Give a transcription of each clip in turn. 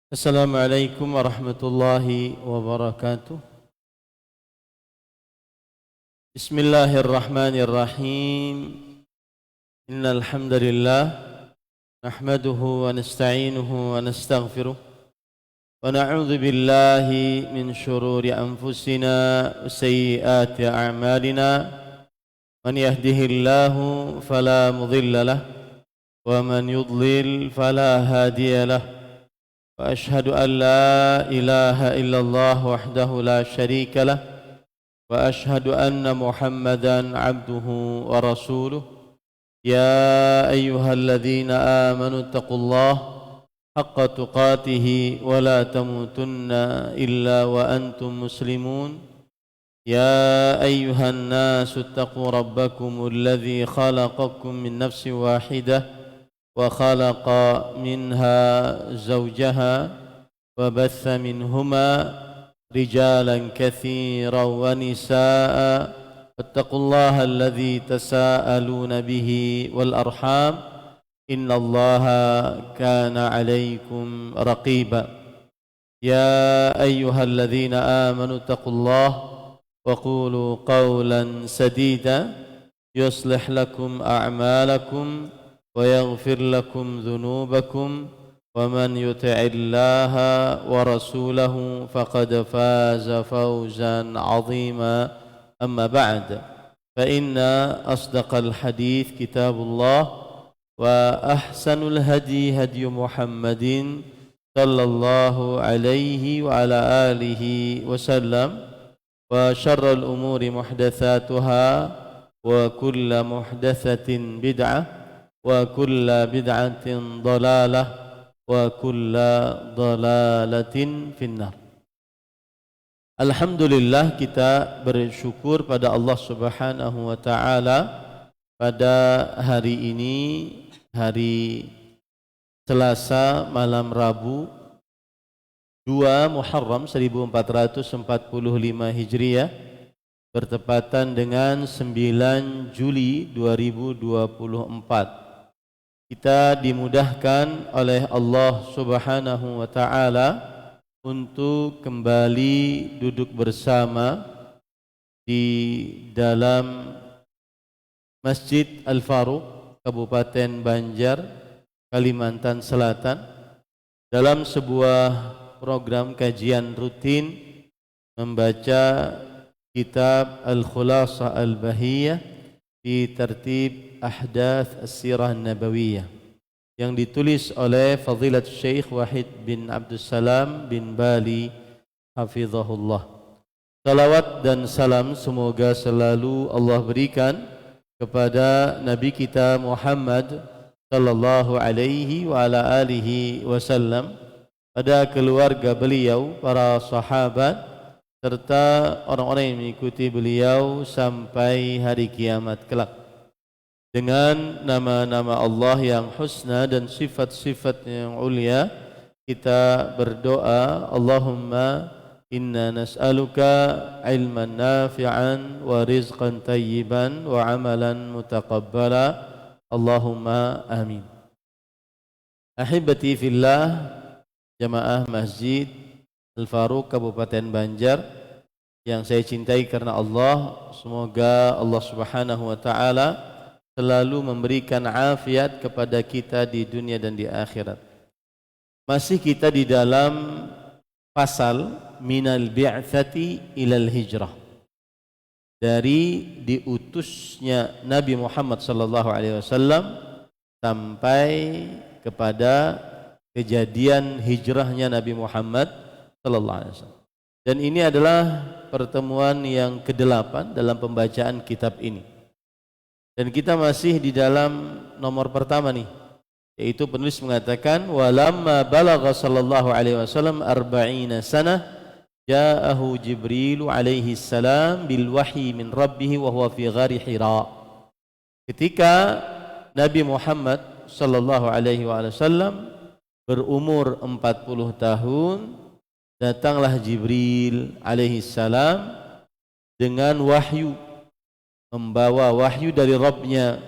Assalamualaikum warahmatullahi wabarakatuh. Bismillahirrahmanirrahim. Innal hamdalillah nahmaduhu wa nasta'inuhu wa nastaghfiruh wa na'udzu billahi min shururi anfusina wa sayyiati a'malina. Man yahdihillahu fala mudilla lahu wa man yudlil fala hadiya lahu. وأشهد أن لا إله إلا الله وحده لا شريك له وأشهد أن محمدا عبده ورسوله يا أيها الذين آمنوا اتقوا الله حق تقاته ولا تموتن إلا وأنتم مسلمون يا أيها الناس اتقوا ربكم الذي خلقكم من نفس واحدة وخلق منها زوجها وبث منهما رجالا كثيرا ونساء واتقوا الله الذي تساءلون به والأرحام إن الله كان عليكم رقيبا يا أيها الذين آمنوا اتقوا الله وقولوا قولا سديدا يصلح لكم أعمالكم ويغفر لكم ذنوبكم ومن يطع الله ورسوله فقد فاز فوزا عظيما أما بعد فإن أصدق الحديث كتاب الله وأحسن الهدي هدي محمد صلى الله عليه وعلى آله وسلم وشر الأمور محدثاتها وكل محدثة بدعة wa kulla bid'atin dhalalah wa kulla dhalalatin finnar. Alhamdulillah, kita bersyukur pada Allah Subhanahu wa taala pada hari ini, hari Selasa malam Rabu 2 Muharram 1445 Hijriah, bertepatan dengan 9 Juli 2024. Kita dimudahkan oleh Allah Subhanahu wa taala untuk kembali duduk bersama di dalam Masjid Al-Faruq, Kabupaten Banjar, Kalimantan Selatan, dalam sebuah program kajian rutin membaca kitab Al-Khulasah Al-Bahiyah fi Tertib Ahdath As-Sirah Nabawiyah yang ditulis oleh Fadilat Syekh Wahid bin Abdussalam bin Bali hafizahullah. Salawat dan salam semoga selalu Allah berikan kepada Nabi kita Muhammad sallallahu alaihi wa ala alihi wasallam, pada keluarga beliau, para sahabat, serta orang-orang yang mengikuti beliau sampai hari kiamat kelak. Dengan nama-nama Allah yang husna dan sifat-sifat yang ulia, kita berdoa, Allahumma inna nas'aluka ilman nafi'an wa rizqan tayyiban wa amalan mutaqabbala, Allahumma amin. Ahibati fillah, jamaah Masjid Al-Faruq Kabupaten Banjar yang saya cintai karena Allah, semoga Allah Subhanahu wa taala selalu memberikan afiat kepada kita di dunia dan di akhirat. Masih kita di dalam pasal minal bi'tsati ilal hijrah, dari diutusnya Nabi Muhammad sallallahu alaihi wasallam sampai kepada kejadian hijrahnya Nabi Muhammad sallallahu alaihi wasallam. Dan ini adalah pertemuan yang ke-8 dalam pembacaan kitab ini. Dan kita masih di dalam nomor pertama nih, yaitu penulis mengatakan walamma balagha sallallahu alaihi wasallam 40 sanah ja'ahu Jibril alaihi salam bil wahyi min rabbih wa huwa fi ghari Hira. Ketika Nabi Muhammad sallallahu alaihi wasallam berumur 40 tahun, datanglah Jibril alaihi salam dengan wahyu, membawa wahyu dari Rabbnya,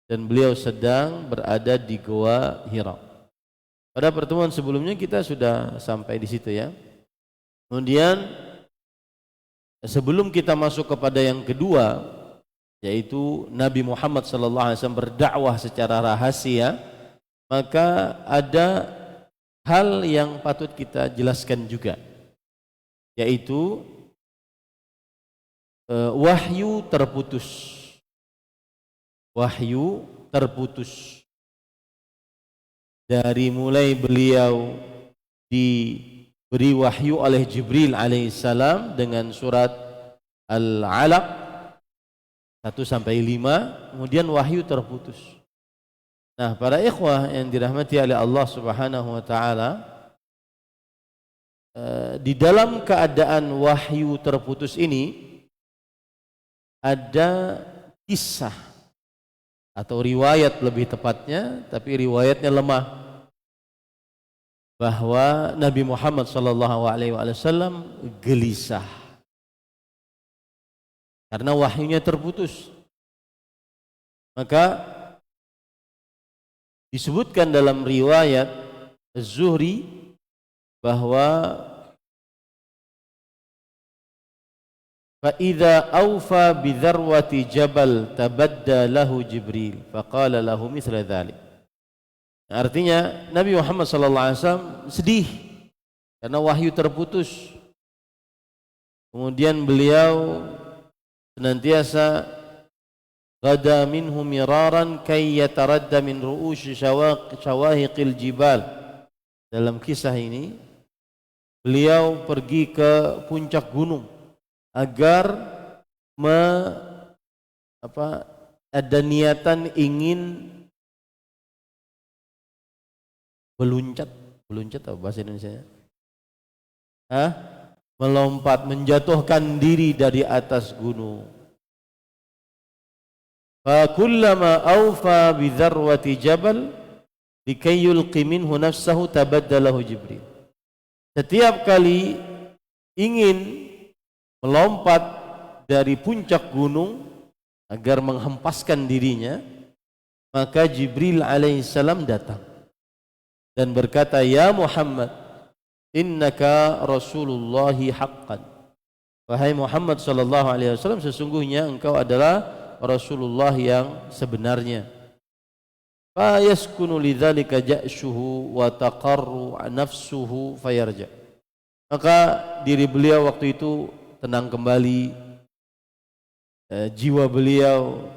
dan beliau sedang berada di Goa Hira. Pada pertemuan sebelumnya kita sudah sampai di situ ya. Kemudian sebelum kita masuk kepada yang kedua, yaitu Nabi Muhammad SAW berdakwah secara rahasia, maka ada hal yang patut kita jelaskan juga, yaitu wahyu terputus. Wahyu terputus dari mulai beliau diberi wahyu oleh Jibril alaihissalam dengan surat Al-Alaq 1-5, kemudian wahyu terputus. Nah, para ikhwah yang dirahmati oleh Allah Subhanahu wa taala, di dalam keadaan wahyu terputus ini ada kisah atau riwayat lebih tepatnya, tapi riwayatnya lemah, bahwa Nabi Muhammad SAW gelisah karena wahyunya terputus. Maka disebutkan dalam riwayat Az-Zuhri bahwa فَإِذَا أَوْفَى بِذَرْوَةِ جَبَلْ تَبَدَّى لَهُ جِبْرِيلٌ فَقَالَ لَهُ مِثْلَ ذَلِكَ. Artinya Nabi Muhammad SAW sedih karena wahyu terputus. Kemudian beliau senantiasa ghada minhu miraran kay yataradda min ru'usi syawahiqil jibal. Dalam kisah ini beliau pergi ke puncak gunung agar ada niatan ingin meluncat apa bahasa Indonesia? Melompat, menjatuhkan diri dari atas gunung. Fa kullama awfa bi dzarwati jabal likay yulqi minhu nafsahu tabaddalahu Jibril. Setiap kali ingin melompat dari puncak gunung agar menghempaskan dirinya, maka Jibril alaihissalam datang dan berkata, "Ya Muhammad, innaka Rasulullahi haqqan." Wahai Muhammad sallallahu alaihi wasallam, sesungguhnya engkau adalah Rasulullah yang sebenarnya. Fa yaskunu lidzalika ja'shuhu wa taqarru nafsuhu fayarja. Maka diri beliau waktu itu tenang kembali, jiwa beliau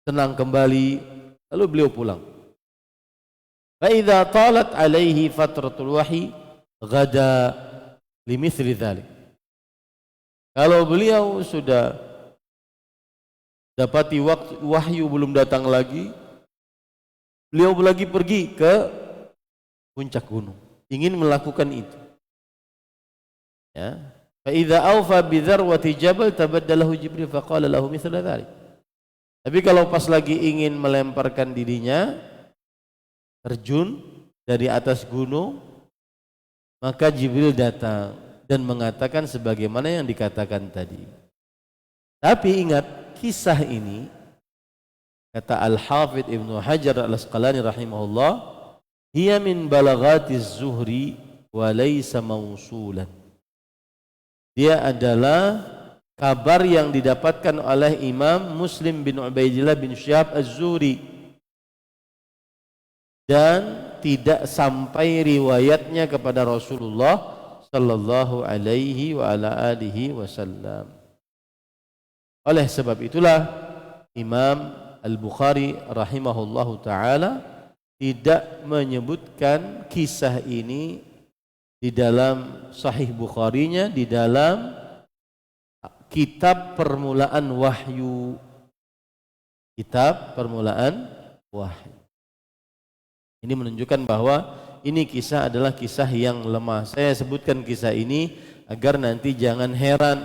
tenang kembali, lalu beliau pulang. Fa idza talat alaihi fatratul wahyi ghada limithli dzalik. Kalau beliau sudah dapati waktu wahyu belum datang lagi, beliau lagi pergi ke puncak gunung, ingin melakukan itu. Ya. Fa idza awfa bi dzarwati jabal tabaddalahu Jibril faqala lahu mithla dzalik. Tapi kalau pas lagi ingin melemparkan dirinya, terjun dari atas gunung, maka Jibril datang dan mengatakan sebagaimana yang dikatakan tadi. Tapi ingat, kisah ini, kata Al-Hafidh Ibnu Hajar Al-Asqalani rahimahullah, hiya min balagatiz Zuhri wa laysa mausulan. Dia adalah kabar yang didapatkan oleh Imam Muslim bin Ubaidillah bin Syihab Az-Zuhri dan tidak sampai riwayatnya kepada Rasulullah sallallahu alaihi wa ala alihi wasallam. Oleh sebab itulah Imam Al-Bukhari rahimahullahu taala tidak menyebutkan kisah ini di dalam Sahih Bukharinya, di dalam kitab permulaan wahyu. Kitab permulaan wahyu. Ini menunjukkan bahwa ini kisah adalah kisah yang lemah. Saya sebutkan kisah ini agar nanti jangan heran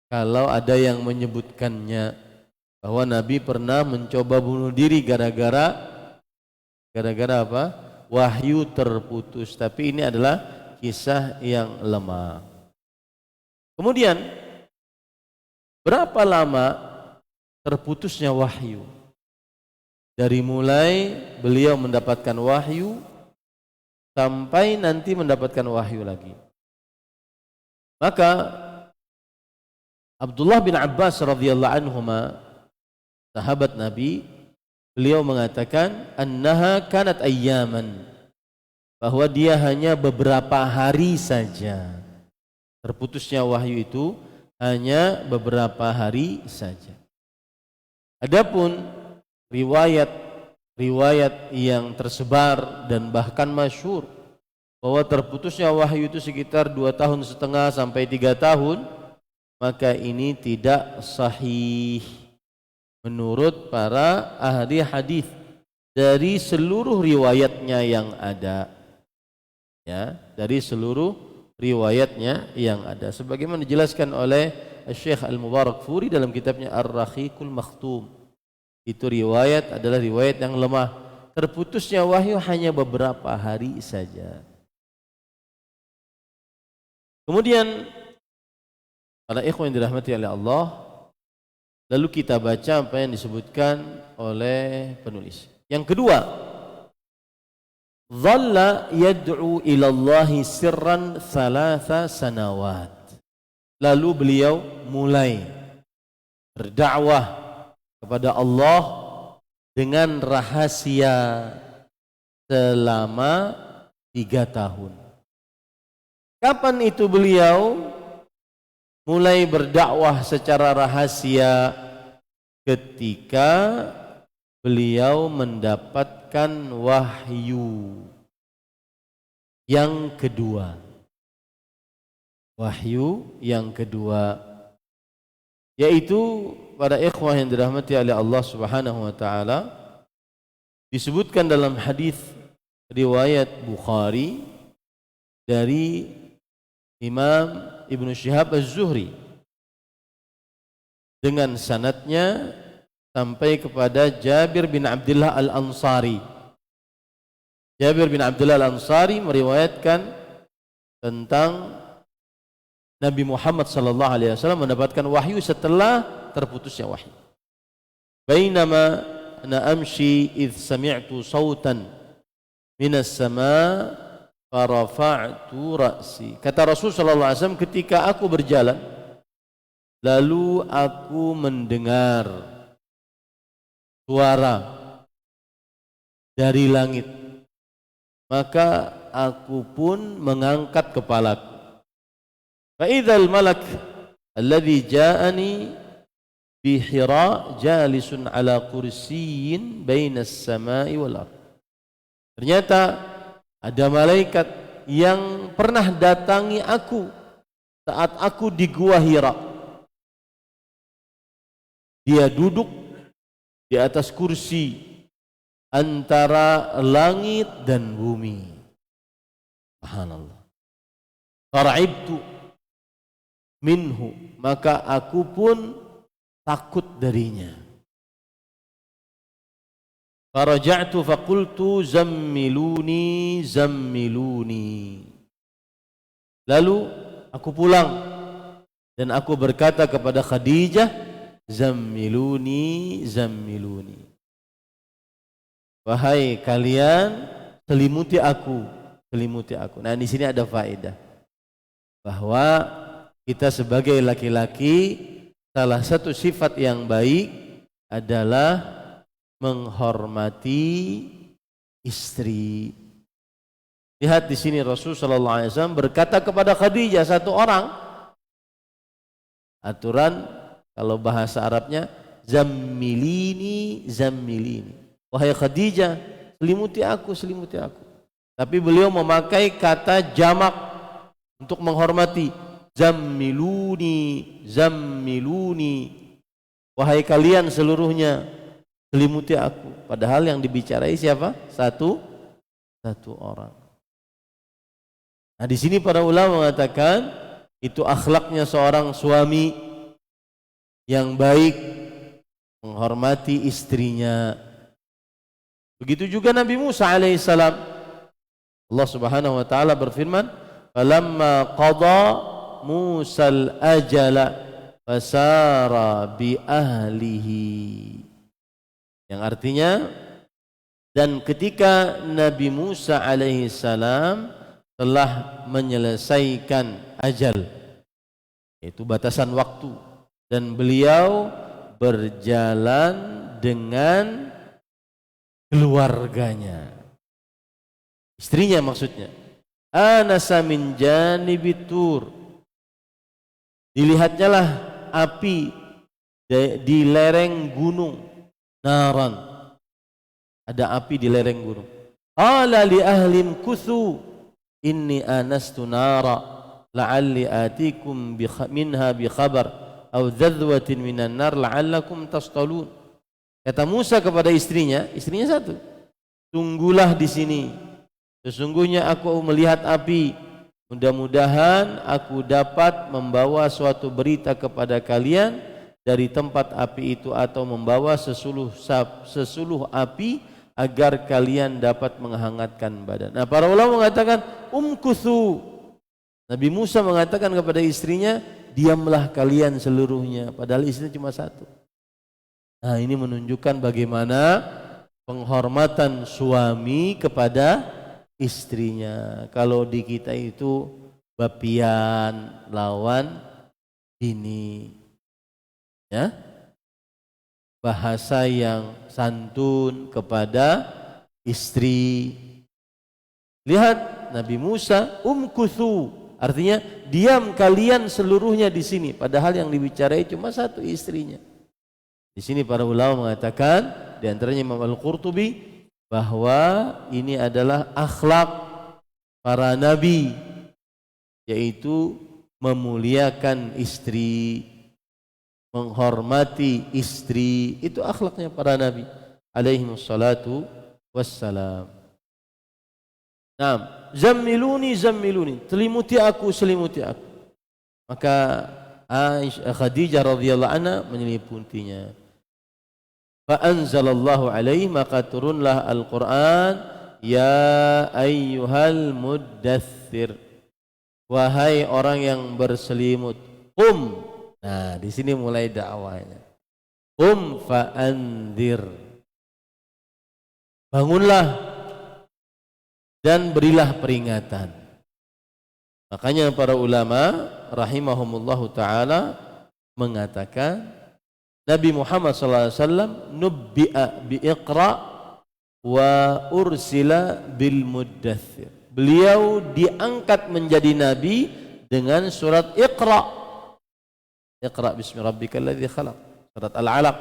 kalau ada yang menyebutkannya bahwa Nabi pernah mencoba bunuh diri gara-gara apa? Wahyu terputus. Tapi ini adalah kisah yang lemah. Kemudian berapa lama terputusnya wahyu? Dari mulai beliau mendapatkan wahyu sampai nanti mendapatkan wahyu lagi. Maka Abdullah bin Abbas radhiyallahu anhuma, sahabat Nabi, beliau mengatakan annaha kanat ayyaman, bahwa dia hanya beberapa hari saja. Terputusnya wahyu itu hanya beberapa hari saja. Adapun riwayat yang tersebar dan bahkan masyhur bahwa terputusnya wahyu itu sekitar 2,5 tahun sampai 3 tahun, maka ini tidak sahih menurut para ahli hadis dari seluruh riwayatnya yang ada. Ya, dari seluruh riwayatnya yang ada, sebagaimana dijelaskan oleh Syekh Al-Mubarakfuri dalam kitabnya Ar-Rahiqul Makhtum. Itu riwayat adalah riwayat yang lemah. Terputusnya wahyu hanya beberapa hari saja. Kemudian para ikhwan yang dirahmati oleh Allah, lalu kita baca apa yang disebutkan oleh penulis. Yang kedua, dhalla yad'u ila Allah sirran 3 sanawat. Lalu beliau mulai berdakwah kepada Allah dengan rahasia selama 3 tahun. Kapan itu beliau mulai berdakwah secara rahasia? Ketika beliau mendapatkan wahyu yang kedua. Wahyu yang kedua, yaitu para ikhwah yang dirahmati oleh Allah Subhanahu wa taala, disebutkan dalam hadis riwayat Bukhari dari Imam Ibnu Syihab Az-Zuhri dengan sanadnya sampai kepada Jabir bin Abdullah Al-Ansari. Jabir bin Abdullah Al-Ansari meriwayatkan tentang Nabi Muhammad sallallahu alaihi wasallam mendapatkan wahyu setelah terputusnya wahyu. Bainama ana amshi idh sami'tu sautan minas sama' farafa'tu ra'si. Kata Rasul sallallahu alaihi wasallam, ketika aku berjalan lalu aku mendengar suara dari langit, maka aku pun mengangkat kepalaku. Fa idzal malak alladhi ja'ani bi Hira jalisun ala kursiyyin bainas sama'i wal ardh. Ternyata ada malaikat yang pernah datangi aku saat aku di gua Hira. Dia duduk di atas kursi antara langit dan bumi. Subhanallah. Fara'ibtu minhu, maka aku pun takut darinya. Faraja'tu faqultu zammiluni zammiluni. Lalu aku pulang dan aku berkata kepada Khadijah, zammiluni zammiluni. Wahai kalian, selimuti aku, selimuti aku. Nah, di sini ada faedah bahwa kita sebagai laki-laki, salah satu sifat yang baik adalah menghormati istri. Lihat di sini Rasul sallallahu alaihi wasallam berkata kepada Khadijah, satu orang. Aturan kalau bahasa Arabnya zammilini zammilini. Wahai Khadijah, selimuti aku, selimuti aku. Tapi beliau memakai kata jamak untuk menghormati. Zammiluni zammiluni. Wahai kalian seluruhnya, selimuti aku. Padahal yang dibicarai siapa? Satu orang. Nah, di sini para ulama mengatakan itu akhlaknya seorang suami yang baik, menghormati istrinya. Begitu juga Nabi Musa alaihissalam. Allah Subhanahu wa taala berfirman, "Falamma qada Musal ajala fasara bi ahlihi." Yang artinya Dan ketika Nabi Musa alaihi salam telah menyelesaikan ajal, yaitu batasan waktu, dan beliau berjalan dengan keluarganya, istrinya maksudnya. Anasa min janibit tur, dilihatnya lah api di lereng gunung. Naran, ada api di lereng gunung. Qala li ahlim kuthu inni anastu nara la'alli atikum minha bi khabar aw dzadwatin minan nar la'allakum tastalun. Kata Musa kepada istrinya satu, tunggulah di sini, sesungguhnya aku melihat api, mudah-mudahan aku dapat membawa suatu berita kepada kalian dari tempat api itu, atau membawa sesuluh api agar kalian dapat menghangatkan badan. Nah, para ulama mengatakan umkuthu. Nabi Musa mengatakan kepada istrinya, diamlah kalian seluruhnya, padahal istrinya cuma satu. Nah, ini menunjukkan bagaimana penghormatan suami kepada istrinya. Kalau di kita itu bapian lawan bini, ya, bahasa yang santun kepada istri. Lihat Nabi Musa, umkuthu, artinya diam kalian seluruhnya di sini, padahal yang dibicarai cuma satu, istrinya. Di sini para ulama mengatakan, di antaranya Imam Al-Qurtubi, bahwa ini adalah akhlak para nabi, yaitu memuliakan istri, menghormati istri. Itu akhlaknya para nabi alaihi wassalatu wassalam. Nah, zammiluni, selimuti aku. Maka Khadijah radhiyallahu anha menyelimutinya. Fa anzalallahu alaihi, maka turunlah Al-Quran, ya ayyuhal muddaththir, wahai orang yang berselimut, qum. Nah, di sini mulai dakwahnya. Qum fa anzir, bangunlah dan berilah peringatan. Makanya para ulama rahimahumullahu taala mengatakan Nabi Muhammad SAW nubbi'a bi'iqra wa ursila bil muddaththir. Beliau diangkat menjadi nabi dengan surat Iqra. Iqra bismi rabbikal ladzi khalaq, surat Al-Alaq.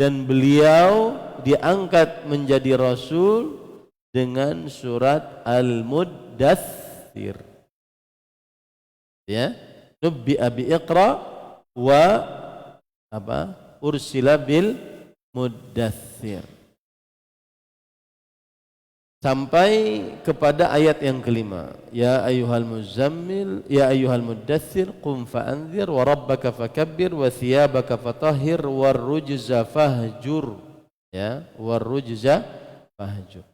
Dan beliau diangkat menjadi rasul dengan surat Al-Muddaththir. Ya, nubbi'a bi'iqra wa ursila bil muddaththir, sampai kepada ayat yang kelima, ya ayyuhal muzammil, ya ayyuhal muddaththir qum fa anzir wa rabbaka fakabbir wa thiyabaka fatahhir war rujza fahjur. Ya, war rujza fahjur.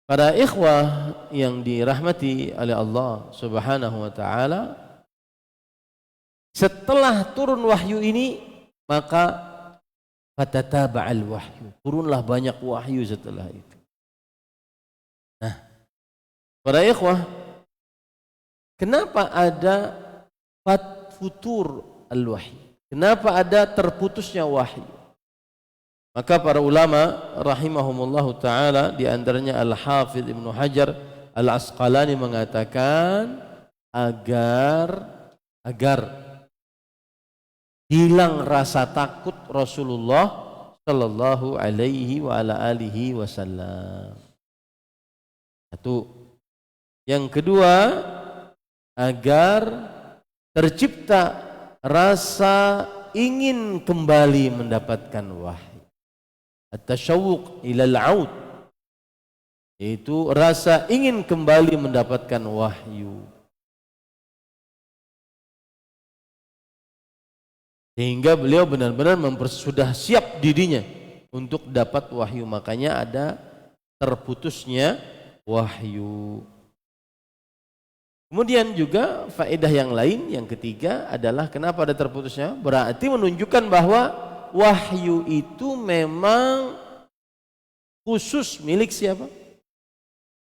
Para ikhwah yang dirahmati oleh Allah Subhanahu wa taala, setelah turun wahyu ini, maka fatataba'al wahyu, turunlah banyak wahyu setelah itu. Nah, para ikhwah, kenapa ada futur al-wahyi? Kenapa ada terputusnya wahyu? Maka para ulama rahimahumullahu taala, di antaranya Al-Hafidz Ibnu Hajar Al-Asqalani mengatakan agar hilang rasa takut Rasulullah sallallahu alaihi wa ala alihi wasallam. Satu. Yang kedua, agar tercipta rasa ingin kembali mendapatkan wahyu. At-tasyawuq ilal aud, yaitu rasa ingin kembali mendapatkan wahyu. Sehingga beliau benar-benar sudah siap dirinya untuk dapat wahyu. Makanya ada terputusnya wahyu. Kemudian juga faedah yang lain, yang ketiga adalah kenapa ada terputusnya? Berarti menunjukkan bahwa wahyu itu memang khusus milik siapa?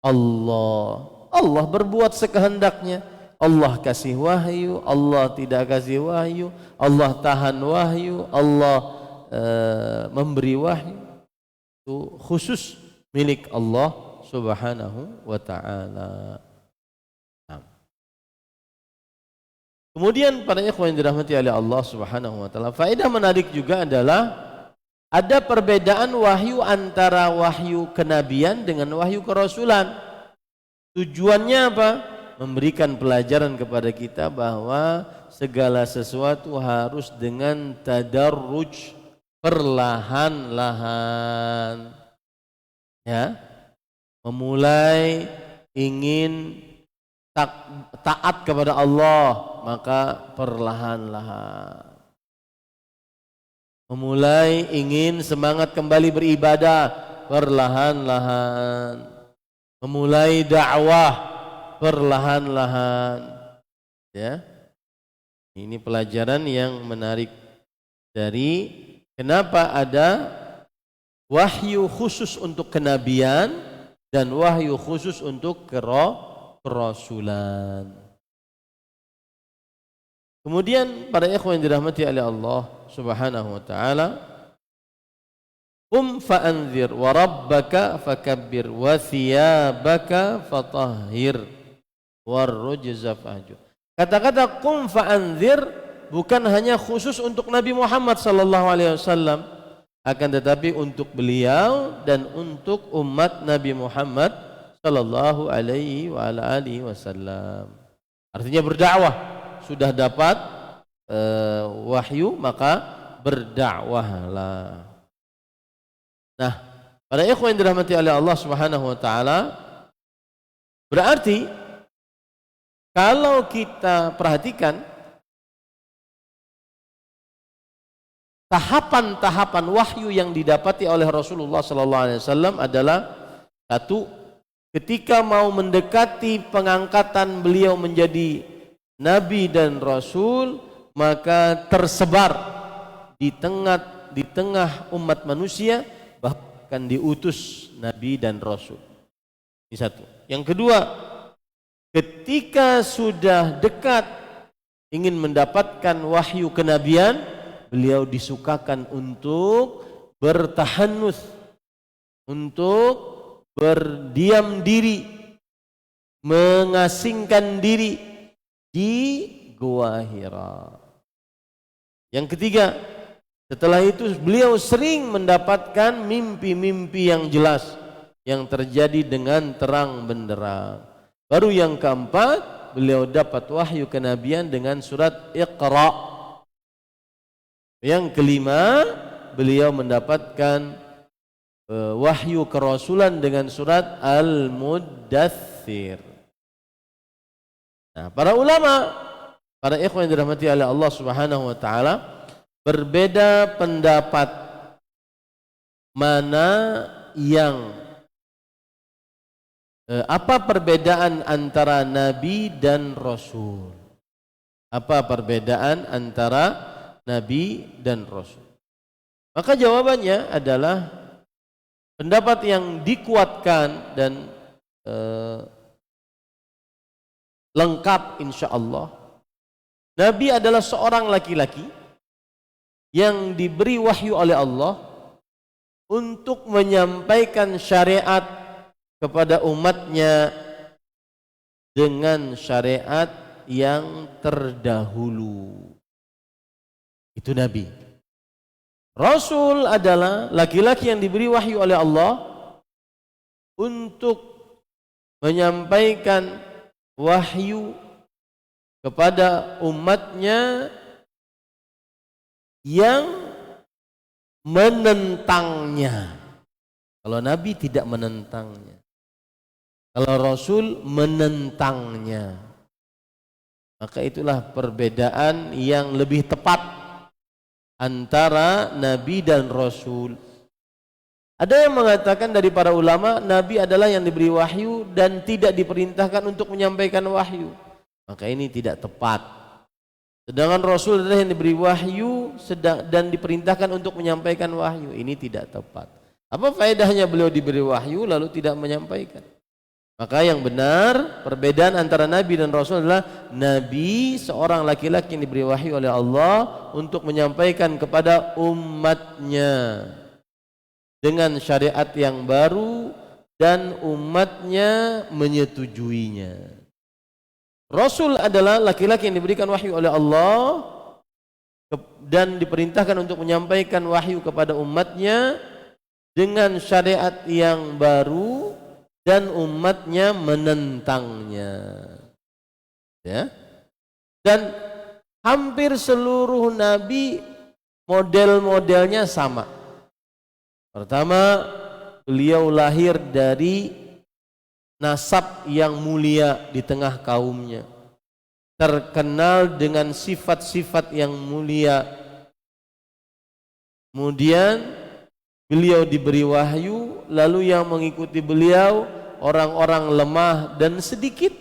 Allah. Allah berbuat sekehendaknya. Allah kasih wahyu, Allah tidak kasih wahyu, Allah tahan wahyu, Allah memberi wahyu. Itu khusus milik Allah Subhanahu wa ta'ala. Kemudian para ikhwan yang dirahmati oleh Allah Subhanahu wa ta'ala, faedah menarik juga adalah ada perbedaan wahyu antara wahyu kenabian dengan wahyu kerasulan. Tujuannya apa? Memberikan pelajaran kepada kita bahwa segala sesuatu harus dengan tadarruj, perlahan-lahan. Ya. Memulai ingin taat kepada Allah, maka perlahan-lahan. Memulai ingin semangat kembali beribadah, perlahan-lahan. Memulai dakwah, perlahan-lahan. Ya. Ini pelajaran yang menarik dari kenapa ada wahyu khusus untuk kenabian dan wahyu khusus untuk kerasulan. Kemudian para ikhwan yang dirahmati oleh Allah Subhanahu wa ta'ala, qum fa'anzir wa rabbaka fakabbir wa thiyabaka fatahhir war rujza fahjur. Kata-kata qum fa'anzir bukan hanya khusus untuk Nabi Muhammad sallallahu alaihi wasallam, akan tetapi untuk beliau dan untuk umat Nabi Muhammad sallallahu alaihi wa ala alihi wasallam. Artinya berdakwah, sudah dapat wahyu maka berdakwahlah. Nah, para ikhwan yang dirahmati oleh Allah Subhanahu wa taala, berarti kalau kita perhatikan tahapan-tahapan wahyu yang didapati oleh Rasulullah sallallahu alaihi wasallam adalah satu, ketika mau mendekati pengangkatan beliau menjadi nabi dan rasul, maka tersebar di tengah umat manusia, bahkan diutus nabi dan rasul. Ini satu. Yang kedua, ketika sudah dekat ingin mendapatkan wahyu kenabian, beliau disukakan untuk bertahanus, untuk berdiam diri, mengasingkan diri di Gua Hira. Yang ketiga, setelah itu beliau sering mendapatkan mimpi-mimpi yang jelas yang terjadi dengan terang benderang. Baru yang keempat, beliau dapat wahyu kenabian dengan surat Iqra. Yang kelima, beliau mendapatkan wahyu kerasulan dengan surat Al-Muddathir. Nah, para ulama, para ikhwan yang dirahmati oleh Allah Subhanahu wa taala, berbeda pendapat mana yang apa perbedaan antara nabi dan rasul. Apa perbedaan antara nabi dan rasul? Maka jawabannya adalah pendapat yang dikuatkan dan lengkap insyaallah. Nabi adalah seorang laki-laki yang diberi wahyu oleh Allah untuk menyampaikan syariat kepada umatnya dengan syariat yang terdahulu. Itu Nabi. Rasul adalah laki-laki yang diberi wahyu oleh Allah untuk menyampaikan wahyu kepada umatnya yang menentangnya. Kalau Nabi tidak menentangnya, kalau Rasul menentangnya. Maka itulah perbedaan yang lebih tepat antara Nabi dan Rasul. Ada yang mengatakan dari para ulama, Nabi adalah yang diberi wahyu dan tidak diperintahkan untuk menyampaikan wahyu. Maka ini tidak tepat. Sedangkan Rasul adalah yang diberi wahyu dan diperintahkan untuk menyampaikan wahyu. Ini tidak tepat. Apa faedahnya beliau diberi wahyu lalu tidak menyampaikan? Maka yang benar, perbedaan antara Nabi dan Rasul adalah Nabi seorang laki-laki yang diberi wahyu oleh Allah untuk menyampaikan kepada umatnya dengan syariat yang baru dan umatnya menyetujuinya. Rasul adalah laki-laki yang diberikan wahyu oleh Allah dan diperintahkan untuk menyampaikan wahyu kepada umatnya dengan syariat yang baru dan umatnya menentangnya. Ya. Dan hampir seluruh nabi model-modelnya sama. Pertama, beliau lahir dari nasab yang mulia di tengah kaumnya, terkenal dengan sifat-sifat yang mulia. Kemudian beliau diberi wahyu, lalu yang mengikuti beliau orang-orang lemah dan sedikit.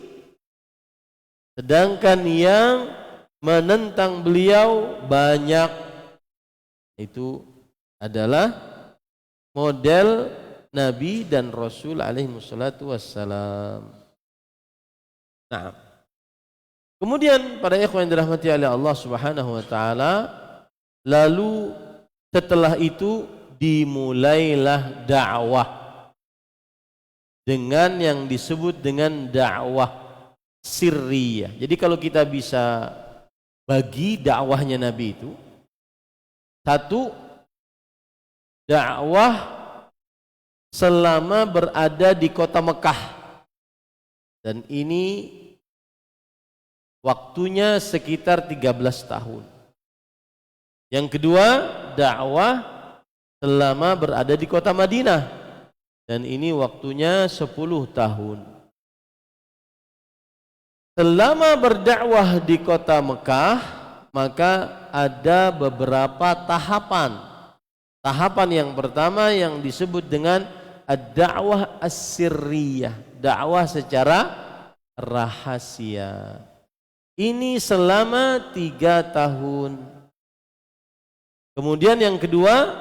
Sedangkan yang menentang beliau banyak. Itu adalah model Nabi dan Rasul alaihi wassalatu wassalam. Nah, kemudian para ikhwan yang dirahmati oleh Allah Subhanahu wa taala, lalu setelah itu dimulailah dakwah dengan yang disebut dengan dakwah sirriyah. Jadi kalau kita bisa bagi dakwahnya Nabi itu, satu, dakwah selama berada di kota Mekah, dan ini waktunya sekitar 13 tahun. Yang kedua, dakwah selama berada di kota Madinah, dan ini waktunya 10 tahun. Selama berdakwah di kota Mekah, maka ada beberapa tahapan. Tahapan yang pertama yang disebut dengan ad-da'wah as-sirriyah, dakwah secara rahasia. Ini selama 3 tahun. Kemudian yang kedua,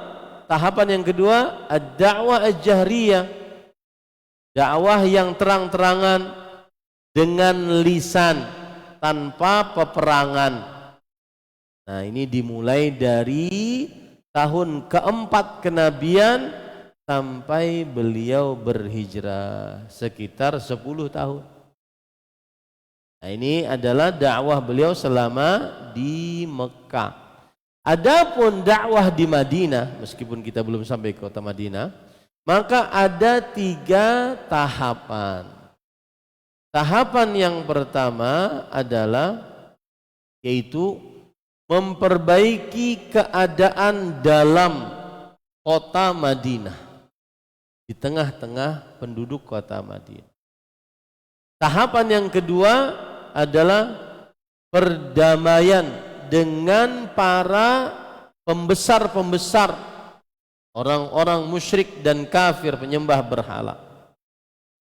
tahapan yang kedua, ad-da'wah al-jahriyah, dakwah yang terang-terangan dengan lisan tanpa peperangan. Nah, ini dimulai dari tahun keempat kenabian sampai beliau berhijrah, sekitar 10 tahun. Nah, ini adalah dakwah beliau selama di Mekah. Adapun dakwah di Madinah, meskipun kita belum sampai ke kota Madinah, maka ada 3 tahapan. Tahapan yang pertama adalah yaitu memperbaiki keadaan dalam kota Madinah, di tengah-tengah penduduk kota Madinah. Tahapan yang kedua adalah perdamaian dengan para pembesar-pembesar, orang-orang musyrik dan kafir penyembah berhala.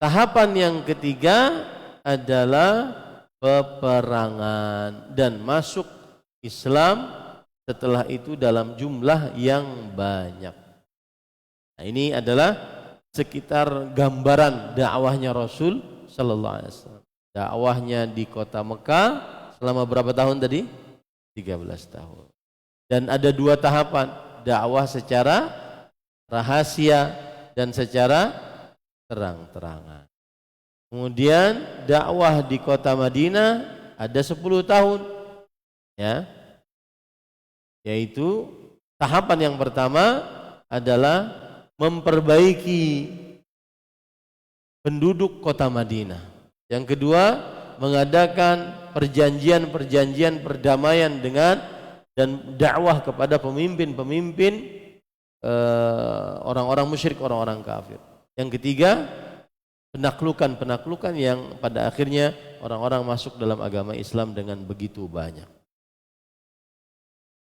Tahapan yang ketiga adalah peperangan dan masuk Islam setelah itu dalam jumlah yang banyak. Nah, ini adalah sekitar gambaran dakwahnya Rasul sallallahu alaihi wasallam. Dakwahnya di kota Mekah selama berapa tahun tadi? 13 tahun. Dan ada 2 tahapan, dakwah secara rahasia dan secara terang-terangan. Kemudian dakwah di kota Madinah ada 10 tahun, ya. Yaitu tahapan yang pertama adalah memperbaiki penduduk kota Madinah. Yang kedua, mengadakan perjanjian-perjanjian perdamaian dengan dan dakwah kepada pemimpin-pemimpin orang-orang musyrik, orang-orang kafir. Yang ketiga, penaklukan-penaklukan yang pada akhirnya orang-orang masuk dalam agama Islam dengan begitu banyak.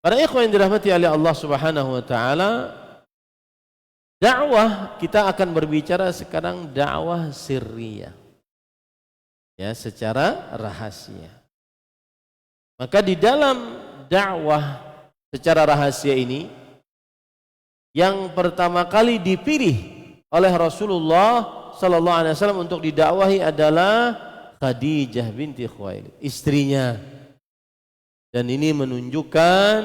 Para ikhwan yang dirahmati oleh Allah Subhanahu wa taala, dakwah kita akan berbicara sekarang dakwah sirriyah. Ya, secara rahasia. Maka di dalam dakwah secara rahasia ini yang pertama kali dipilih oleh Rasulullah sallallahu alaihi wasallam untuk didakwahi adalah Khadijah binti Khuwailid, istrinya. Dan ini menunjukkan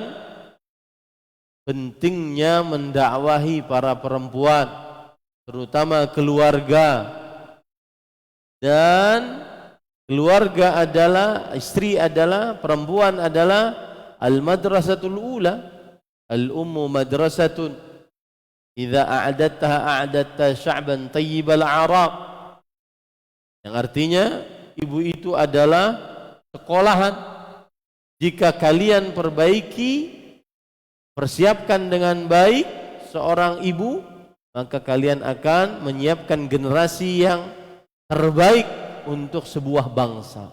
pentingnya mendakwahi para perempuan, terutama keluarga. Dan keluarga adalah, istri adalah, perempuan adalah al-madrasatul ula, al-ummu madrasatun idza a'adattaha a'adatta sya'ban tayyibal a'raq, yang artinya ibu itu adalah sekolahan. Jika kalian perbaiki, persiapkan dengan baik seorang ibu, maka kalian akan menyiapkan generasi yang terbaik untuk sebuah bangsa.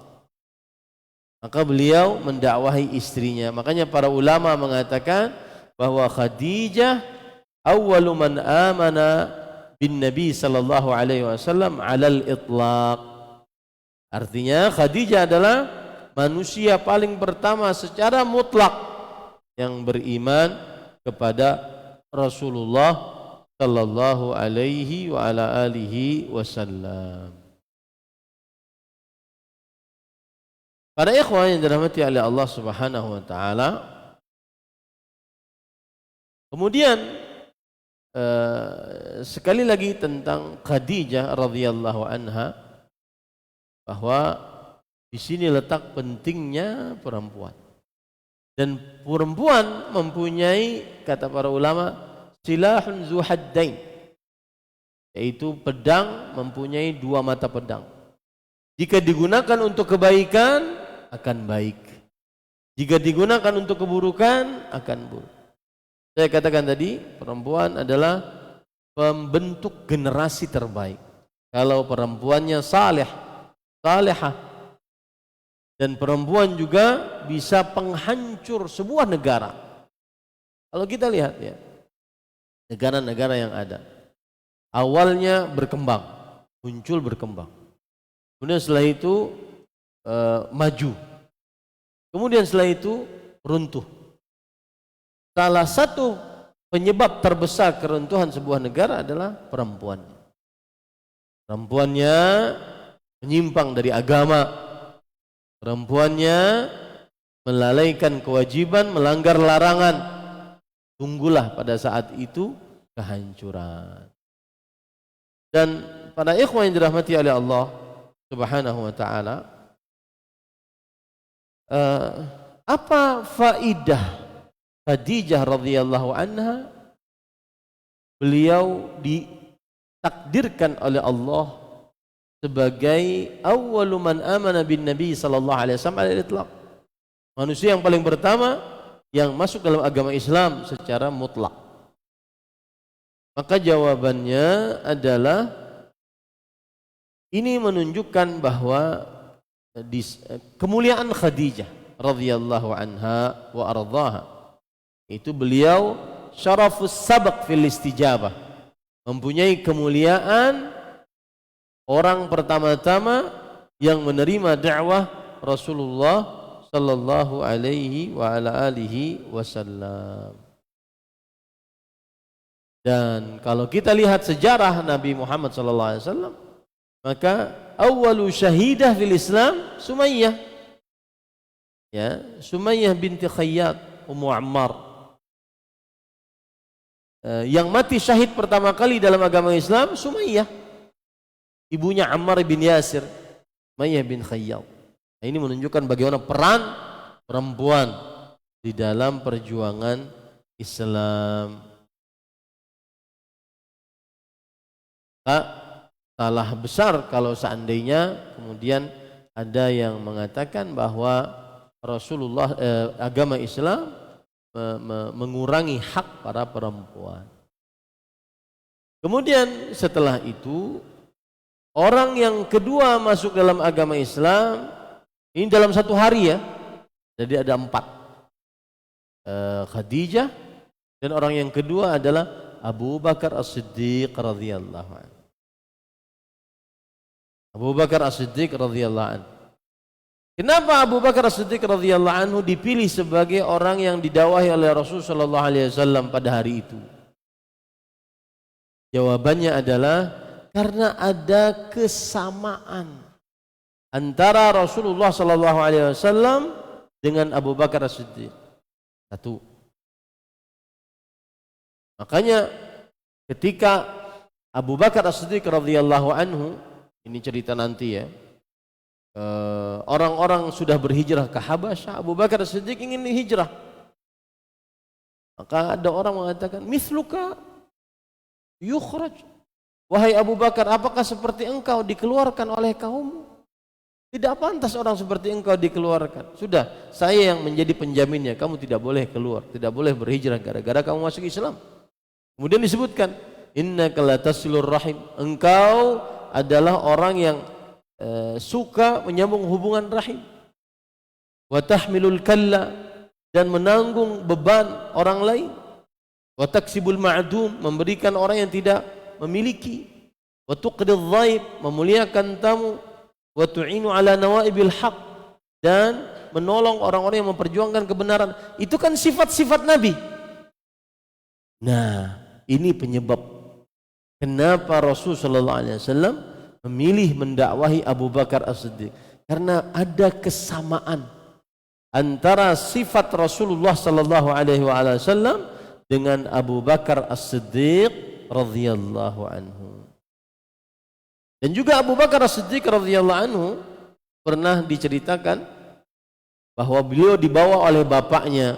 Maka beliau mendakwahi istrinya. Makanya para ulama mengatakan bahwa Khadijah awwalu man amana bin Nabi sallallahu alaihi wasallam 'alal itlaq. Artinya Khadijah adalah manusia paling pertama secara mutlak yang beriman kepada Rasulullah sallallahu alaihi wa ala alihi wasallam. Para ikhwan yang dirahmati oleh Allah Subhanahu wa taala, kemudian sekali lagi tentang Khadijah radhiyallahu anha, bahwa di sini letak pentingnya perempuan. Dan perempuan mempunyai, kata para ulama, silahun zu haddain, yaitu pedang mempunyai dua mata pedang. Jika digunakan untuk kebaikan akan baik, jika digunakan untuk keburukan akan buruk. Saya katakan tadi, perempuan adalah pembentuk generasi terbaik. Kalau perempuannya saleh, salehah, dan perempuan juga bisa penghancur sebuah negara. Kalau kita lihat ya, negara-negara yang ada, awalnya berkembang, muncul berkembang, kemudian setelah itu maju, kemudian setelah itu runtuh. Salah satu penyebab terbesar keruntuhan sebuah negara adalah perempuan. Perempuannya menyimpang dari agama, perempuannya melalaikan kewajiban, melanggar larangan. Tunggulah pada saat itu kehancuran. Dan pada ikhwan yang dirahmati oleh Allah Subhanahu wa taala, apa faidah Khadijah radhiyallahu anha? Beliau ditakdirkan oleh Allah sebagai awwalu man amana bin Nabi sallallahu alaihi wasallam al-itlaq, manusia yang paling pertama yang masuk dalam agama Islam secara mutlak. Maka jawabannya adalah, ini menunjukkan bahwa kemuliaan Khadijah radhiyallahu anha wa ardhaha, itu beliau syarafus sabaq fil istijabah, mempunyai kemuliaan orang pertama-tama yang menerima dakwah Rasulullah sallallahu alaihi wa ala alihi wasallam. Dan kalau kita lihat sejarah Nabi Muhammad sallallahu alaihi wasallam, maka awwalu syahidah fil Islam Sumayyah. Ya, Sumayyah binti Khayyat Ummu Ammar. Yang mati syahid pertama kali dalam agama Islam Sumayyah, ibunya Ammar bin Yasir, Sumayyah bin Khayyat. Nah, ini menunjukkan bagaimana peran perempuan di dalam perjuangan Islam. Salah besar kalau seandainya kemudian ada yang mengatakan bahwa Rasulullah agama Islam mengurangi hak para perempuan. Kemudian setelah itu orang yang kedua masuk dalam agama Islam ini dalam satu hari ya, jadi ada 4, Khadijah, dan orang yang kedua adalah Abu Bakar As-Siddiq radhiyallahu anhu. Abu Bakar As-Siddiq radhiyallahu anhu. Kenapa Abu Bakar As-Siddiq radhiyallahu anhu dipilih sebagai orang yang didakwahi oleh Rasulullah sallallahu alaihi wasallam pada hari itu? Jawabannya adalah karena ada kesamaan antara Rasulullah sallallahu alaihi wasallam dengan Abu Bakar As-Siddiq. Satu. Makanya ketika Abu Bakar As-Siddiq radhiyallahu anhu, ini cerita nanti ya, orang-orang sudah berhijrah ke Habasyah, Abu Bakar As-Siddiq ingin hijrah. Maka ada orang mengatakan, "Mithluka yukhraj." Wahai Abu Bakar, apakah seperti engkau dikeluarkan oleh kaummu? Tidak pantas orang seperti engkau dikeluarkan. Sudah, saya yang menjadi penjaminnya. Kamu tidak boleh keluar, tidak boleh berhijrah gara-gara kamu masuk Islam. Kemudian disebutkan, innaka la tasilur rahim. Engkau adalah orang yang suka menyambung hubungan rahim. Wa tahmilul kalla, dan menanggung beban orang lain. Wa taksibul ma'dum, memberikan orang yang tidak memiliki. Wa tuqridh dhaib, memuliakan tamu. Wa tu'inu ala nawaibil haq, dan menolong orang-orang yang memperjuangkan kebenaran. Itu kan sifat-sifat Nabi. Nah, ini penyebab kenapa Rasul sallallahu alaihi wasallam memilih mendakwahi Abu Bakar As-Siddiq, karena ada kesamaan antara sifat Rasulullah sallallahu alaihi wasallam dengan Abu Bakar As-Siddiq radhiyallahu anhu. Dan juga Abu Bakar As-Siddiq radhiyallahu anhu pernah diceritakan bahwa beliau dibawa oleh bapaknya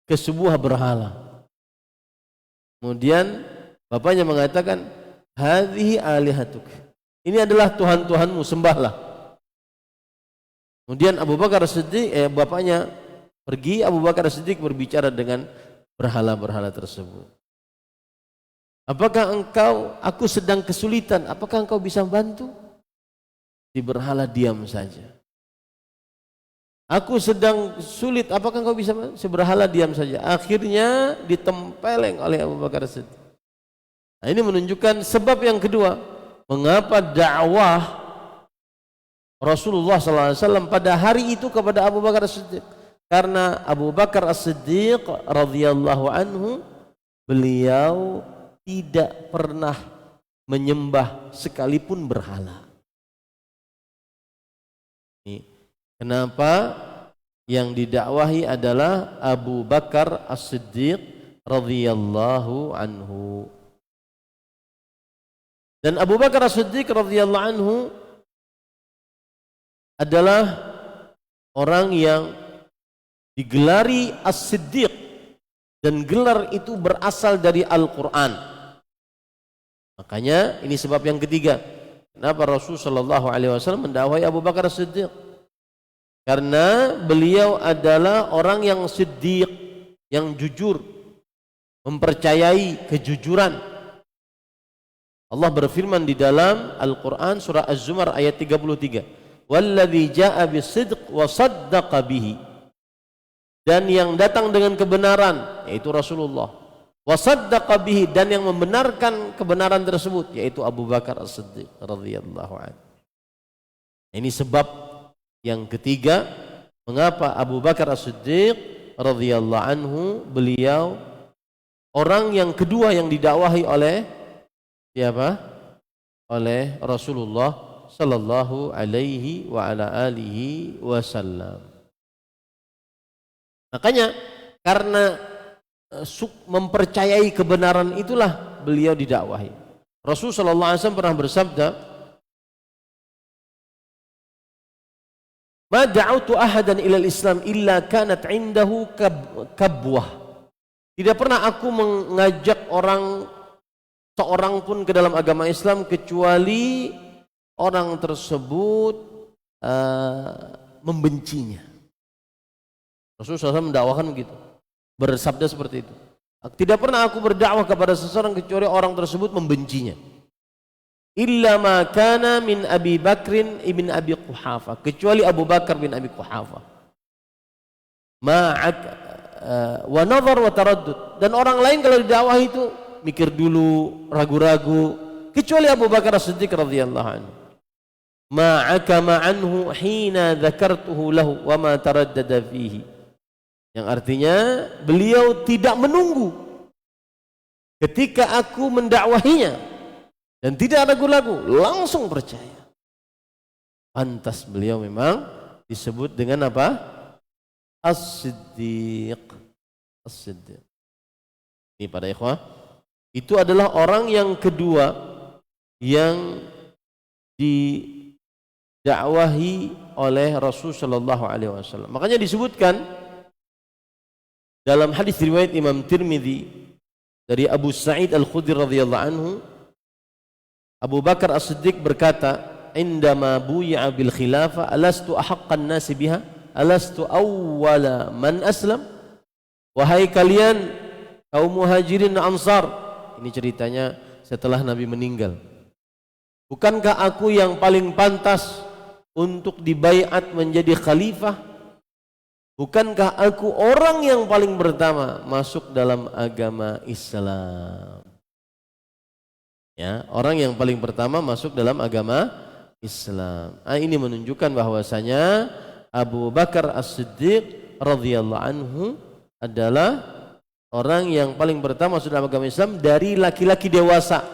ke sebuah berhala. Kemudian bapaknya mengatakan, hadhihi alihatuk, ini adalah Tuhan-Tuhanmu, sembahlah. Kemudian Abu Bakar As-Siddiq, bapaknya pergi, Abu Bakar As-Siddiq berbicara dengan berhala-berhala tersebut. Apakah aku sedang kesulitan, apakah engkau bisa bantu? Si berhala diam saja. Aku sedang sulit, apakah engkau bisa bantu? Si berhala diam saja. Akhirnya ditempeleng oleh Abu Bakar As-Siddiq. Nah, ini menunjukkan sebab yang kedua, mengapa dakwah Rasulullah SAW pada hari itu kepada Abu Bakar As-Siddiq. Karena Abu Bakar As-Siddiq radhiyallahu anhu, beliau tidak pernah menyembah sekalipun berhala. Ini kenapa yang didakwahi adalah Abu Bakar As-Siddiq radhiyallahu anhu. Dan Abu Bakar As-Siddiq radhiyallahu anhu adalah orang yang digelari As-Siddiq, dan gelar itu berasal dari Al-Quran. Makanya ini sebab yang ketiga kenapa Rasul sallallahu alaihi wasallam mendakwahi Abu Bakar As-Siddiq, karena beliau adalah orang yang siddiq, yang jujur, mempercayai kejujuran. Allah berfirman di dalam Al-Quran surah Az-Zumar ayat 33, walladzi jaa'a bis-sidq wa saddaqa bihi, dan yang datang dengan kebenaran yaitu Rasulullah, wa saddaqa bihi, dan yang membenarkan kebenaran tersebut yaitu Abu Bakar As-Siddiq radhiyallahu anhu. Ini sebab yang ketiga mengapa Abu Bakar As-Siddiq radhiyallahu anhu, beliau orang yang kedua yang didakwahi oleh siapa? Oleh Rasulullah sallallahu alaihi wa ala alihi wasallam. Makanya karena mempercayai kebenaran itulah beliau didakwahi. Rasul sallallahu alaihi wasallam pernah bersabda, "Ma da'utu ahadan ilal Islam illa kanat 'indahu kabwah." Tidak pernah aku mengajak seorang pun ke dalam agama Islam kecuali orang tersebut membencinya. Rasulullah SAW mendakwakan begitu, bersabda seperti itu. Tidak pernah aku berdakwah kepada seseorang kecuali orang tersebut membencinya. Illa ma kana min Abi Bakrin ibn Abi Quhafa, kecuali Abu Bakar bin Abi Quhafa. Wa nazar wa taraddud, dan orang lain kalau didakwah itu mikir dulu, ragu-ragu, kecuali Abu Bakar As-Siddiq radhiyallahu anhu. Ma'akama anhu hina dzakartuhu lahu wa ma taraddada fihi, yang artinya beliau tidak menunggu ketika aku mendakwahinya dan tidak ragu-ragu, langsung percaya. Pantas beliau memang disebut dengan apa? As-Siddiq. As-Siddiq. Ini para ikhwah, itu adalah orang yang kedua yang didakwahi oleh Rasul sallallahu alaihi wasallam. Makanya disebutkan dalam hadis riwayat Imam Tirmidzi dari Abu Sa'id Al-Khudri radhiyallahu anhu, Abu Bakar As-Siddiq berkata, "Indama buyi'a bil khilafah, alastu ahaqqan nasi biha? Alastu awwala man aslam?" Wahai kalian kaum Muhajirin dan Ansar, ini ceritanya setelah Nabi meninggal. Bukankah aku yang paling pantas untuk dibaiat menjadi khalifah? Bukankah aku orang yang paling pertama masuk dalam agama Islam? Ya, orang yang paling pertama masuk dalam agama Islam. Ini menunjukkan bahwasanya Abu Bakar As-Siddiq radhiyallahu anhu adalah orang yang paling pertama masuk dalam agama Islam dari laki-laki dewasa,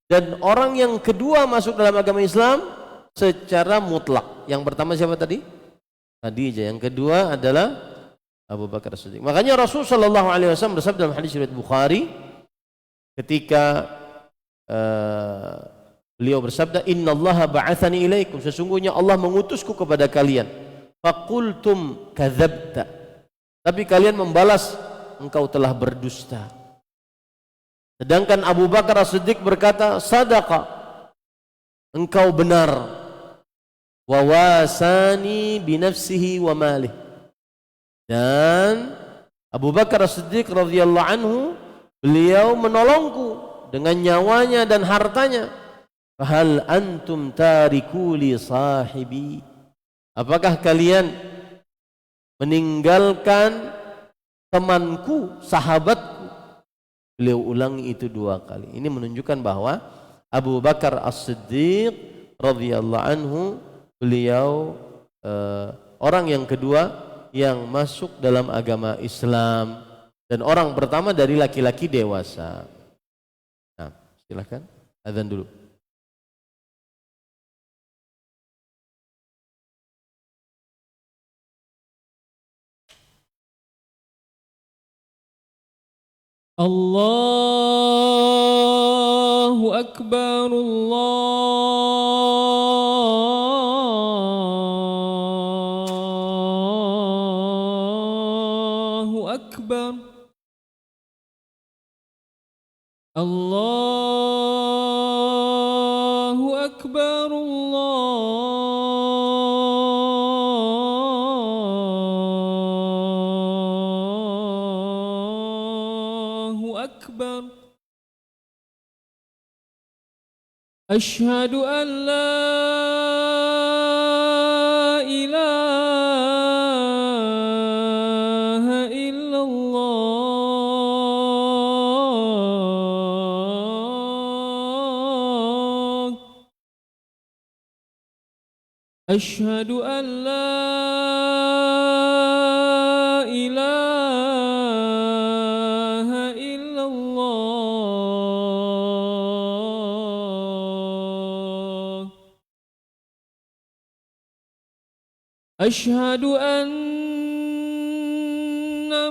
dan orang yang kedua masuk dalam agama Islam secara mutlak. Yang pertama siapa tadi? Khadijah. Yang kedua adalah Abu Bakar As-Siddiq. Makanya Rasul sallallahu alaihi wasallam bersabda dalam hadis riwayat Bukhari ketika beliau bersabda, "Innallaha ba'atsani ilaikum." Sesungguhnya Allah mengutusku kepada kalian. Faqultum kadzabta. Tapi kalian membalas, engkau telah berdusta. Sedangkan Abu Bakar As-Siddiq berkata, "Sadaqa." Engkau benar. Wa wasani binafsihi wa malih. Dan Abu Bakar As-Siddiq radhiyallahu anhu, beliau menolongku dengan nyawanya dan hartanya. Fahal antum tariku li sahibi? Apakah kalian meninggalkan temanku, sahabatku? Beliau ulangi itu 2 kali. Ini menunjukkan bahwa Abu Bakar As-Siddiq radhiyallahu anhu, beliau orang yang kedua yang masuk dalam agama Islam dan orang pertama dari laki-laki dewasa. Nah, silakan azan dulu. Allahu Akbar, Allahu Akbar, Allahu Akbar, Allahu Akbar. Asyhadu an la ilaha illallah. Asyhadu an la ilaha illallah. Asyhadu anna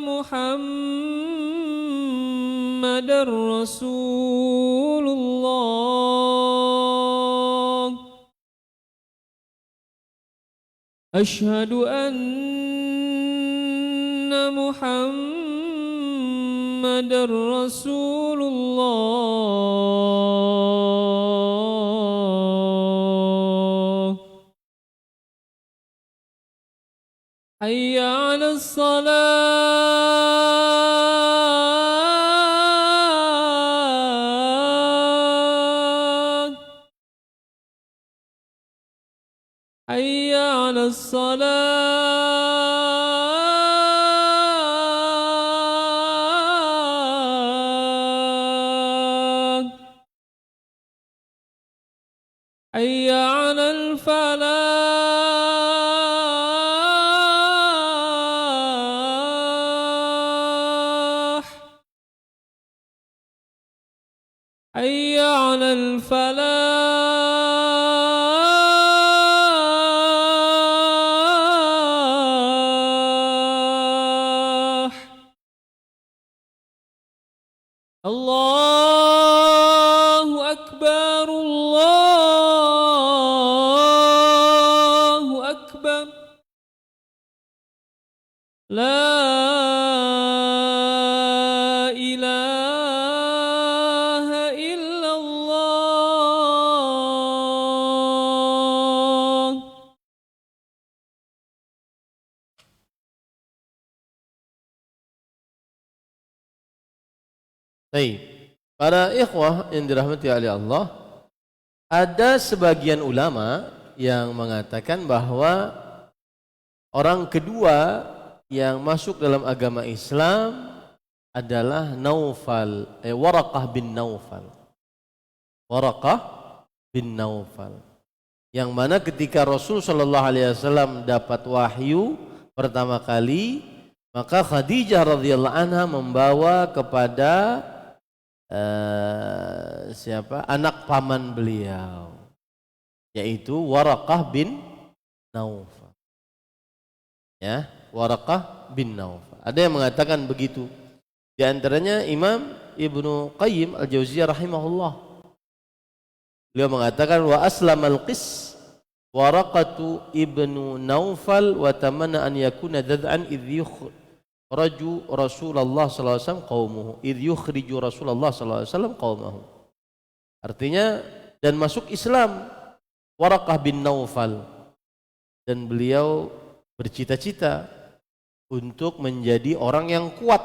Muhammadar Rasulullah. Asyhadu anna Muhammadar Rasulullah. Hayya 'alas salat. Hayya 'alas salat. Hayya 'alal falah. حي على الفلاح الله أكبر الله أكبر لا إله إلا الله. Baik, para ikhwah yang dirahmati oleh Allah, ada sebagian ulama yang mengatakan bahwa orang kedua yang masuk dalam agama Islam adalah Waraqah bin Naufal. Waraqah bin Naufal. Yang mana ketika Rasul sallallahu alaihi wasallam dapat wahyu pertama kali, maka Khadijah radhiyallahu anha membawa kepada anak paman beliau, yaitu Waraqah bin Naufal. Ya, Waraqah bin Naufal. Ada yang mengatakan begitu. Di antaranya Imam Ibnu Qayyim Al-Jauziyah rahimahullah. Beliau mengatakan wa aslamal qis Waraqatu ibnu Naufal wa tamanna an yakuna dad'an idh yukhriju Rasulullah sallallahu alaihi wasallam qaumuhu idh yukhriju Rasulullah sallallahu alaihi wasallam qaumahu. Artinya, dan masuk Islam Waraqah bin Naufal, dan beliau bercita-cita untuk menjadi orang yang kuat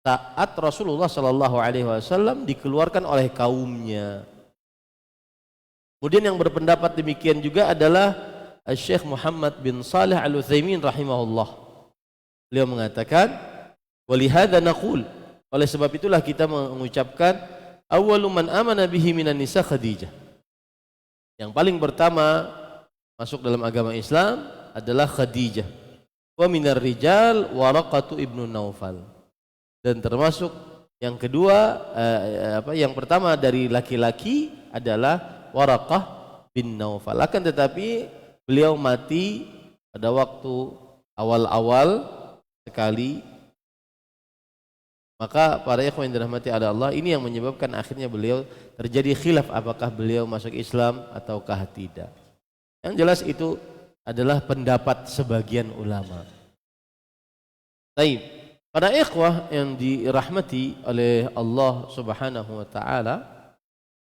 saat Rasulullah sallallahu alaihi wasallam dikeluarkan oleh kaumnya. Kemudian yang berpendapat demikian juga adalah Syekh Muhammad bin Shalih Al-Utsaimin rahimahullah. Beliau mengatakan, "Walihada naqul." Oleh sebab itulah kita mengucapkan awwalu man amana bihi minan nisa Khadijah. Yang paling pertama masuk dalam agama Islam adalah Khadijah. Wa minar rijal Waraqatu ibnu Naufal. Dan termasuk yang kedua yang pertama dari laki-laki adalah Waraqah bin Naufal. Akan tetapi beliau mati pada waktu awal-awal sekali. Maka para ikhwan yang dirahmati Allah, ini yang menyebabkan akhirnya beliau terjadi khilaf apakah beliau masuk Islam ataukah tidak. Yang jelas itu adalah pendapat sebagian ulama. Baik, para ikhwah yang dirahmati oleh Allah Subhanahu wa taala,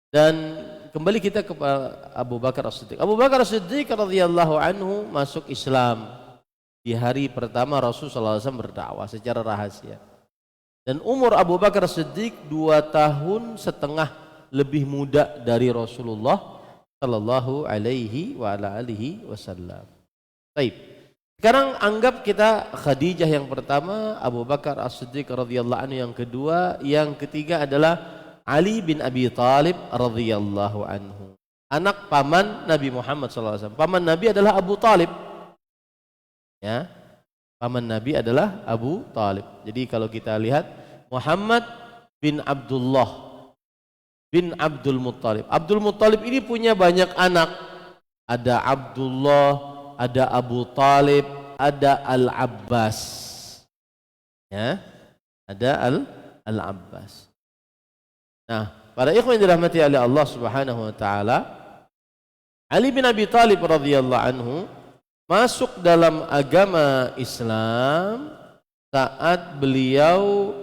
dan kembali kita kepada Abu Bakar As-Siddiq. Abu Bakar As-Siddiq radhiyallahu anhu masuk Islam di hari pertama Rasul sallallahu alaihi wasallam berdakwah secara rahasia. Dan umur Abu Bakar As-Siddiq 2,5 tahun lebih muda dari Rasulullah sallallahu alaihi wasallam. Baik. Sekarang anggap kita Khadijah yang pertama, Abu Bakar As-Siddiq radhiyallahu anhu yang kedua, yang ketiga adalah Ali bin Abi Thalib radhiyallahu anhu, anak paman Nabi Muhammad SAW. Paman Nabi adalah Abu Talib. Ya, paman Nabi adalah Abu Talib. Jadi kalau kita lihat Muhammad bin Abdullah bin Abdul Muttalib. Abdul Muttalib ini punya banyak anak. Ada Abdullah, ada Abu Talib, ada Al-Abbas. Ya, ada Al-Abbas. Nah, para ikhwan yang dirahmati oleh Allah Subhanahu wa taala, Ali bin Abi Thalib radhiyallahu anhu masuk dalam agama Islam saat beliau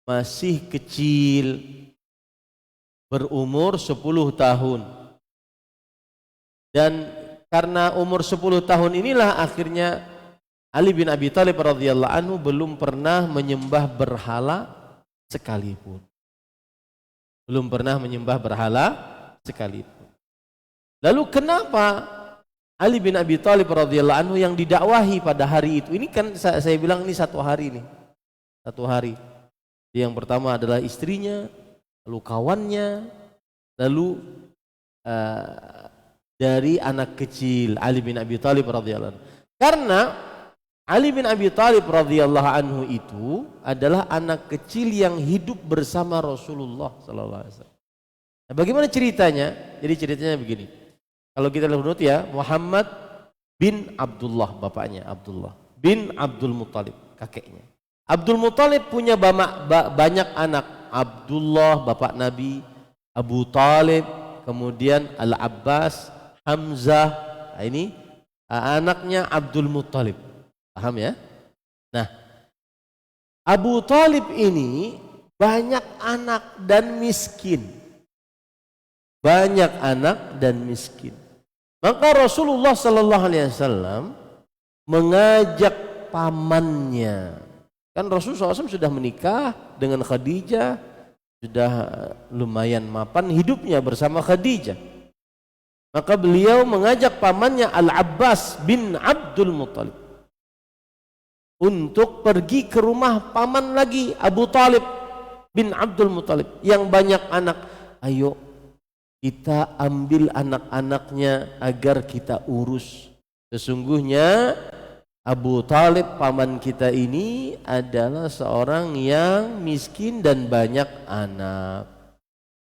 masih kecil, berumur 10 tahun. Dan karena umur 10 tahun inilah akhirnya Ali bin Abi Thalib radhiyallahu anhu belum pernah menyembah berhala sekalipun. Belum pernah menyembah berhala sekalipun. Lalu kenapa Ali bin Abi Thalib radhiyallahu anhu yang didakwahi pada hari itu? Ini kan saya bilang ini satu hari nih. Satu hari. Yang pertama adalah istrinya, lalu kawannya, lalu dari anak kecil Ali bin Abi Thalib radhiyallahu anhu. Karena Ali bin Abi Thalib radhiyallahu anhu itu adalah anak kecil yang hidup bersama Rasulullah sallallahu alaihi wasallam. Nah, bagaimana ceritanya? Jadi ceritanya begini. Kalau kita lihat ya, Muhammad bin Abdullah, bapaknya Abdullah bin Abdul Muttalib, kakeknya. Abdul Muttalib punya banyak anak. Abdullah bapak Nabi, Abu Talib, kemudian Al-Abbas, Hamzah. Nah, ini anaknya Abdul Muttalib. Paham ya? Nah, Abu Talib ini banyak anak dan miskin. Banyak anak dan miskin. Maka Rasulullah sallallahu alaihi wasallam mengajak pamannya. Kan Rasulullah SAW sudah menikah dengan Khadijah, sudah lumayan mapan hidupnya bersama Khadijah. Maka beliau mengajak pamannya Al-Abbas bin Abdul Muttalib untuk pergi ke rumah paman lagi Abu Talib bin Abdul Muttalib yang banyak anak. Ayo kita ambil anak-anaknya agar kita urus. Sesungguhnya Abu Talib paman kita ini adalah seorang yang miskin dan banyak anak.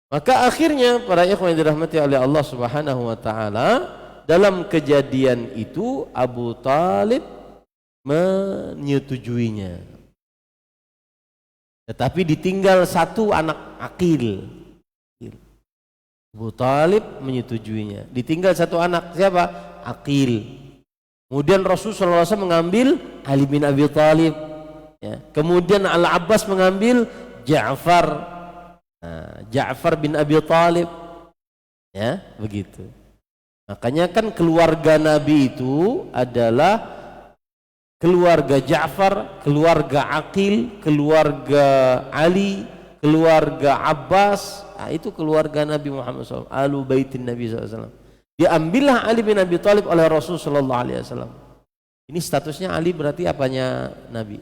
Maka akhirnya para ikhwan yang dirahmati oleh Allah Subhanahu wa taala, dalam kejadian itu Abu Talib menyetujuinya. Tetapi ditinggal satu anak Aqil. Abu Talib menyetujuinya. Ditinggal satu anak, siapa? Aqil. Kemudian Rasulullah SAW mengambil Ali bin Abi Thalib, ya. Kemudian Al-Abbas mengambil Ja'far, Ja'far bin Abi Thalib, ya, begitu. Makanya kan keluarga Nabi itu adalah keluarga Ja'far, keluarga Aqil, keluarga Ali, keluarga Abbas. Nah, itu keluarga Nabi Muhammad SAW, Alu Baitin Nabi SAW. Diambillah Ali bin Abi Thalib oleh Rasul sallallahu alaihi wasallam. Ini statusnya Ali berarti apanya Nabi?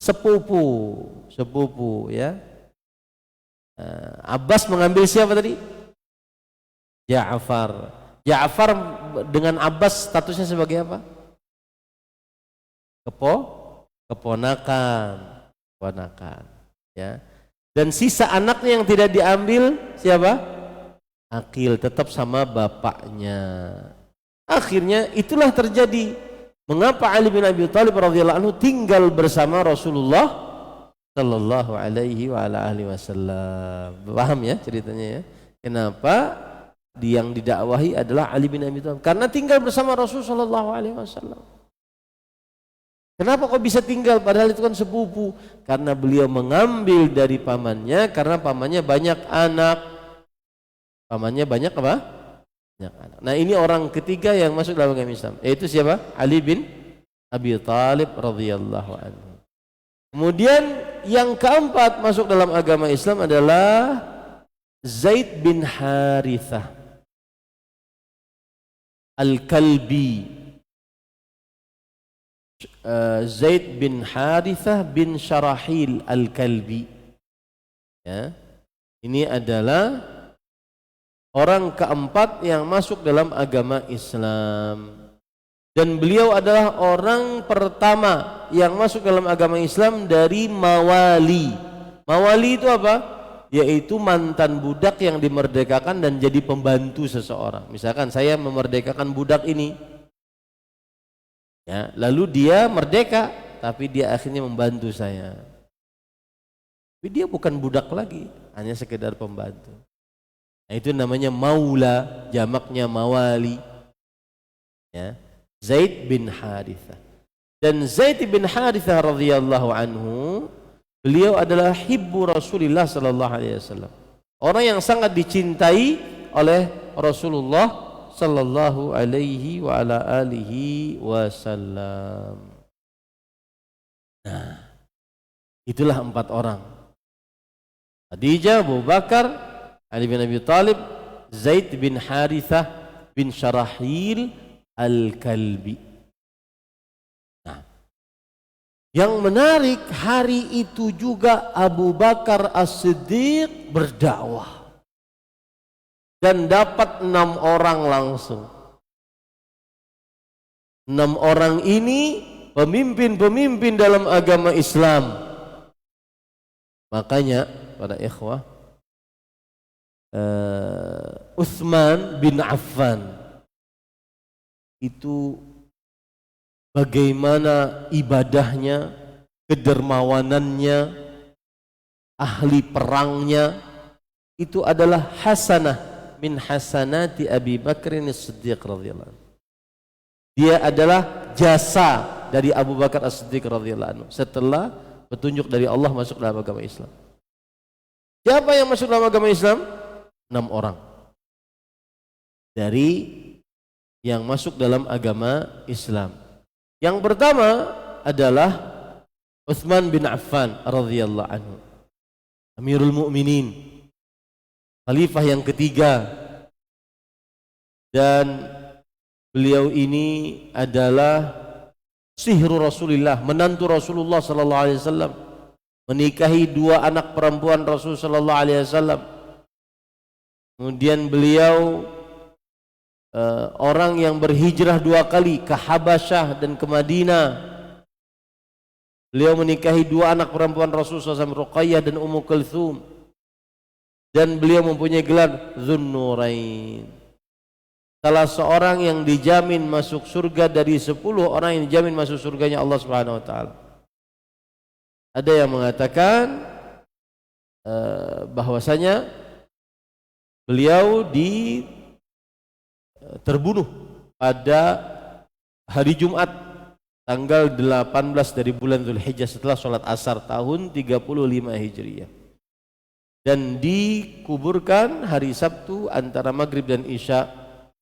Sepupu ya. Abbas mengambil siapa tadi? Ja'far. Ja'far dengan Abbas statusnya sebagai apa? Keponakan, ya. Dan sisa anaknya yang tidak diambil siapa? Aqil, tetap sama bapaknya. Akhirnya itulah terjadi. Mengapa Ali bin Abi Thalib radhiyallahu anhu tinggal bersama Rasulullah sallallahu alaihi wa ala alihi wasallam. Paham ya ceritanya ya? Kenapa yang didakwahi adalah Ali bin Abi Thalib? Karena tinggal bersama Rasul sallallahu alaihi wasallam. Kenapa kok bisa tinggal padahal itu kan sepupu? Karena beliau mengambil dari pamannya, karena pamannya banyak anak. Pamannya banyak apa? Banyak anak. Nah, ini orang ketiga yang masuk dalam agama Islam, yaitu siapa? Ali bin Abi Thalib radhiyallahu anhu. Kemudian yang keempat masuk dalam agama Islam adalah Zaid bin Harithah Al-Kalbi. Zaid bin Harithah bin Syarahil Al-Kalbi, ya. Ini adalah orang keempat yang masuk dalam agama Islam. Dan beliau adalah orang pertama yang masuk dalam agama Islam dari mawali. Mawali itu apa? Yaitu mantan budak yang dimerdekakan dan jadi pembantu seseorang. Misalkan saya memerdekakan budak ini, ya, lalu dia merdeka, tapi dia akhirnya membantu saya. Tapi dia bukan budak lagi, hanya sekedar pembantu. Nah, itu namanya maula, jamaknya mawali, ya. Zaid bin Harithah. Dan Zaid bin Harithah radhiyallahu anhu, beliau adalah hibbu Rasulullah sallallahu alaihi wasallam. Orang yang sangat dicintai oleh Rasulullah sallallahu alaihi wa ala alihi wasallam. Nah, itulah empat orang. Khadijah, Abu Bakar, Ali bin Abi Thalib, Zaid bin Harithah bin Syarahil Al-Kalbi. Nah, yang menarik, hari itu juga Abu Bakar As-Siddiq berdakwah dan dapat 6 orang langsung. 6 orang ini pemimpin-pemimpin dalam agama Islam. Makanya para ikhwah, Utsman bin Affan itu bagaimana ibadahnya, kedermawanannya, ahli perangnya, itu adalah hasanah min hasanati Abi Bakrin As-Siddiq radhiyallahu anhu. Dia adalah jasa dari Abu Bakar As-Siddiq radhiyallahu anhu setelah petunjuk dari Allah masuk dalam agama Islam. Siapa yang masuk dalam agama Islam? 6 orang dari yang masuk dalam agama Islam. Yang pertama adalah Utsman bin Affan radhiyallahu anhu, Amirul Mukminin, khalifah yang ketiga, dan beliau ini adalah sihru Rasulullah, menantu Rasulullah sallallahu alaihi wasallam, menikahi 2 anak perempuan Rasul sallallahu alaihi wasallam. Kemudian beliau orang yang berhijrah 2 kali ke Habasyah dan ke Madinah. Beliau menikahi 2 anak perempuan Rasul SAW, Ruqayyah dan Ummu Kulthum. Dan beliau mempunyai gelar Dzunnurain, salah seorang yang dijamin masuk surga dari 10 orang yang dijamin masuk surganya Allah Subhanahu wa taala. Ada yang mengatakan bahwasanya beliau terbunuh pada hari Jumat tanggal 18 dari bulan Dzulhijjah setelah sholat asar tahun 35 Hijriah, dan dikuburkan hari Sabtu antara maghrib dan isya.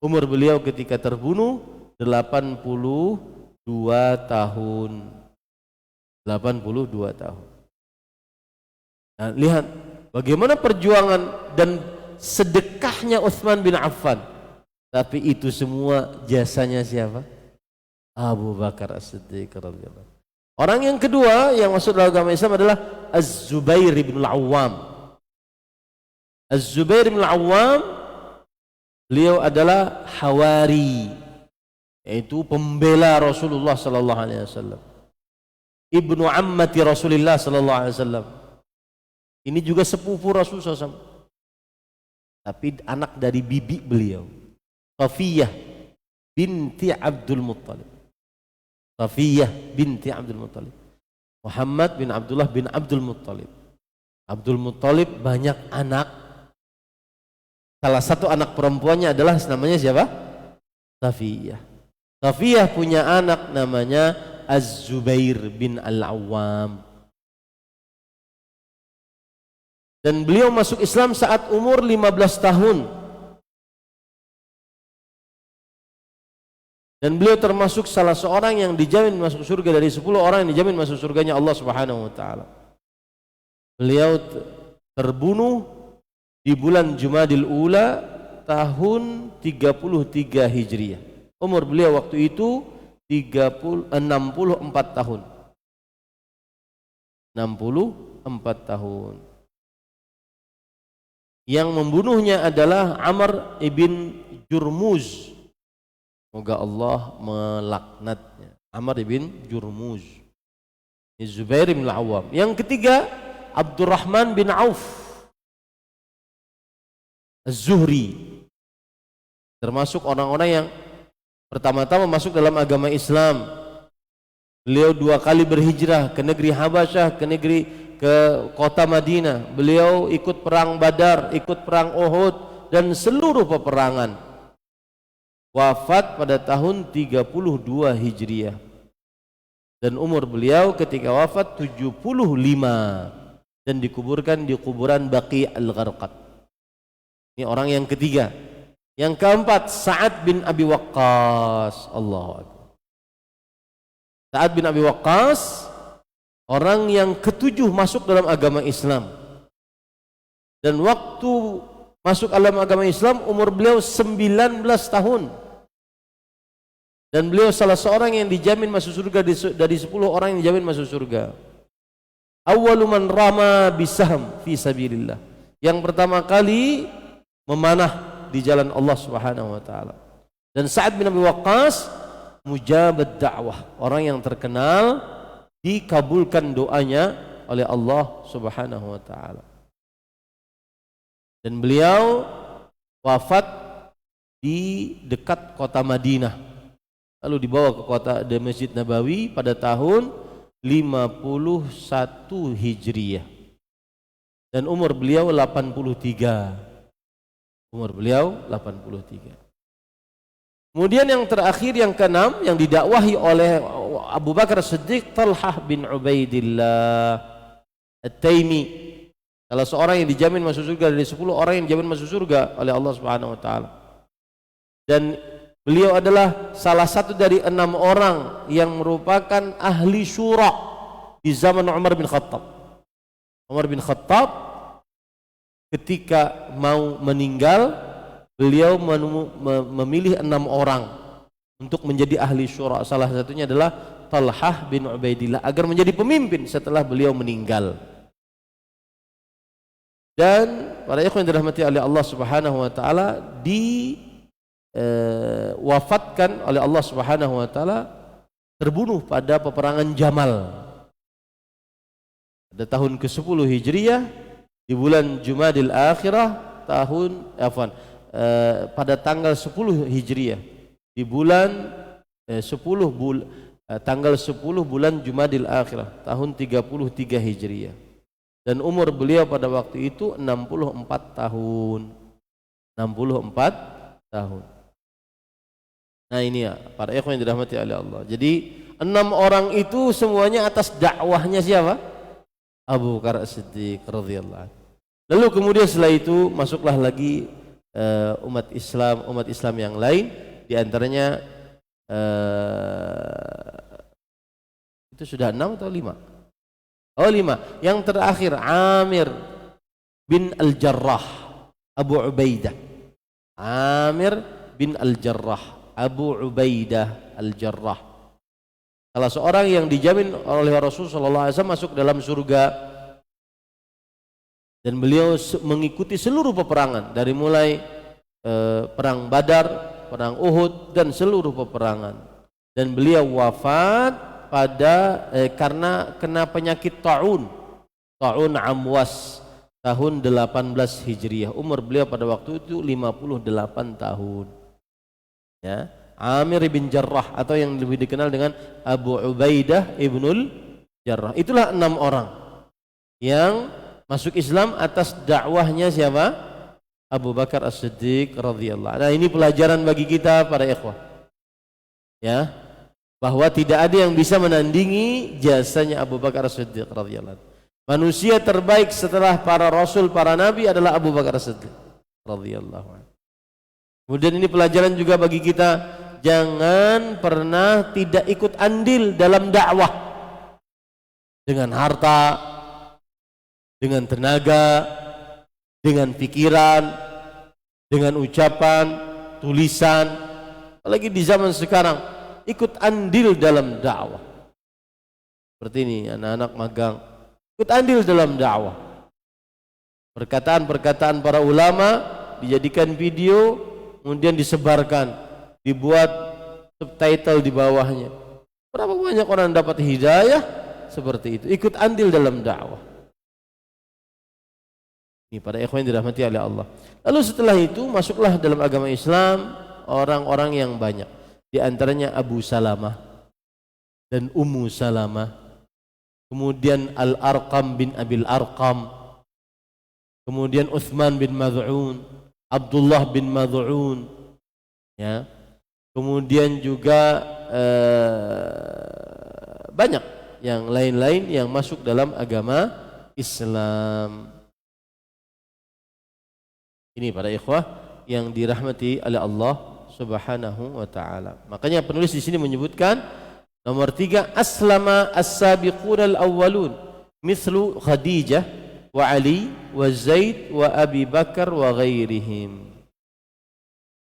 Umur beliau ketika terbunuh 82 tahun. 82 tahun. Nah, lihat bagaimana perjuangan dan sedekahnya Utsman bin Affan. Tapi itu semua jasanya siapa? Abu Bakar As-Siddiq radhiyallahu. Orang yang kedua yang masuk dalam agama Islam adalah Az-Zubair bin Al-Awwam. Az-Zubair bin Al-Awwam, beliau adalah hawari, yaitu pembela Rasulullah sallallahu alaihi wasallam, ibnu ammati Rasulullah sallallahu alaihi wasallam. Ini juga sepupu Rasulullah SAW, tapi anak dari bibi beliau, Safiyah binti Abdul Muttalib. Safiyah binti Abdul Muttalib. Muhammad bin Abdullah bin Abdul Muttalib. Abdul Muttalib banyak anak. Salah satu anak perempuannya adalah namanya siapa? Safiyah. Safiyah punya anak namanya Az-Zubair bin Al-Awwam. Dan beliau masuk Islam saat umur 15 tahun. Dan beliau termasuk salah seorang yang dijamin masuk surga dari 10 orang yang dijamin masuk surganya Allah Subhanahu wa taala. Beliau terbunuh di bulan Jumadil Ula tahun 33 Hijriah. Umur beliau waktu itu 64 tahun. 64 tahun. Yang membunuhnya adalah Amr ibn Jurmuz. Semoga Allah melaknatnya. Amr ibn Jurmuz. Zubair bin Al-Awwam. Yang ketiga Abdurrahman bin Auf Az-Zuhri, termasuk orang-orang yang pertama-tama masuk dalam agama Islam. Beliau 2 kali berhijrah ke negeri Habasyah, ke kota Madinah. Beliau ikut perang Badar, ikut perang Uhud dan seluruh peperangan. Wafat pada tahun 32 Hijriah. Dan umur beliau ketika wafat 75 dan dikuburkan di kuburan Baqi Al-Gharqad. Ini orang yang ketiga. Yang keempat Sa'ad bin Abi Waqqas. Allahu Akbar. Sa'ad bin Abi Waqqas, orang yang ketujuh masuk dalam agama Islam. Dan waktu masuk dalam agama Islam umur beliau 19 tahun. Dan beliau salah seorang yang dijamin masuk surga dari 10 orang yang dijamin masuk surga. Awwalu man rama bisaham fi sabilillah. Yang pertama kali memanah di jalan Allah Subhanahu wa taala. Dan Sa'ad bin Abi Waqqas mujabad da'wah, orang yang terkenal dikabulkan doanya oleh Allah Subhanahu wa taala. Dan beliau wafat di dekat kota Madinah. Lalu dibawa ke di Masjid Nabawi pada tahun 51 Hijriah. Dan umur beliau 83. Umur beliau 83. Kemudian yang terakhir, yang keenam, yang didakwahi oleh Abu Bakar Siddiq, Talhah bin Ubaidillah At-Taimi. Salah seorang yang dijamin masuk surga dari 10 orang yang dijamin masuk surga oleh Allah Subhanahu wa taala. Dan beliau adalah salah satu dari 6 orang yang merupakan ahli syura di zaman Umar bin Khattab. Umar bin Khattab ketika mau meninggal, beliau memilih 6 orang untuk menjadi ahli syura. Salah satunya adalah Talhah bin Ubaidillah agar menjadi pemimpin setelah beliau meninggal. Dan para ikhwan yang dirahmati oleh Allah Subhanahu wa taala, wafatkan oleh Allah Subhanahu wa taala, terbunuh pada peperangan Jamal pada tahun ke-10 Hijriah di bulan Jumadil Akhirah pada tanggal 10 Hijriah di bulan tanggal 10 bulan Jumadil Akhirah tahun 33 Hijriah. Dan umur beliau pada waktu itu 64 tahun. 64 tahun. Nah ini ya, para ikhwan yang dirahmati oleh Allah. Jadi 6 orang itu semuanya atas dakwahnya siapa? Abu Bakar As-Siddiq radhiyallahu anhu. Lalu kemudian setelah itu masuklah lagi umat Islam yang lain, di antaranya itu sudah 6 atau 5? Oh 5. Yang terakhir Amir bin Al-Jarrah Abu Ubaidah. Amir bin Al-Jarrah Abu Ubaidah Al-Jarrah. Salah seorang yang dijamin oleh Rasulullah SAW masuk dalam surga. Dan beliau mengikuti seluruh peperangan dari mulai perang Badar, perang Uhud dan seluruh peperangan. Dan beliau wafat karena kena penyakit ta'un Amwas tahun 18 Hijriah. Umur beliau pada waktu itu 58 tahun. Ya, Amir bin Jarrah atau yang lebih dikenal dengan Abu Ubaidah ibnul Jarrah. Itulah 6 orang yang masuk Islam atas dakwahnya siapa? Abu Bakar As-Siddiq radhiyallahu anhu. Nah, ini pelajaran bagi kita para ikhwah. Ya, bahwa tidak ada yang bisa menandingi jasanya Abu Bakar As-Siddiq radhiyallahu anhu. Manusia terbaik setelah para rasul, para nabi adalah Abu Bakar As-Siddiq radhiyallahu anhu. Kemudian ini pelajaran juga bagi kita, jangan pernah tidak ikut andil dalam dakwah dengan harta, dengan tenaga, dengan pikiran, dengan ucapan, tulisan. Apalagi di zaman sekarang, ikut andil dalam dakwah. Seperti ini anak-anak magang, ikut andil dalam dakwah. Perkataan-perkataan para ulama dijadikan video, kemudian disebarkan, dibuat subtitle di bawahnya. Berapa banyak orang dapat hidayah seperti itu, ikut andil dalam dakwah. Ini para ikhwan yang dirahmati oleh Allah. Lalu setelah itu masuklah dalam agama Islam orang-orang yang banyak. Di antaranya Abu Salamah dan Ummu Salamah, kemudian Al-Arqam bin Abil Arqam, kemudian Uthman bin Mad'un, Abdullah bin Mad'un, ya. Kemudian juga banyak yang lain-lain yang masuk dalam agama Islam. Ini para ikhwah yang dirahmati oleh Allah Subhanahu wa taala. Makanya penulis di sini menyebutkan nomor 3, aslama as-sabiqun al-awwalun mithlu Khadijah wa Ali wa Zaid wa Abi Bakar wa ghairihim.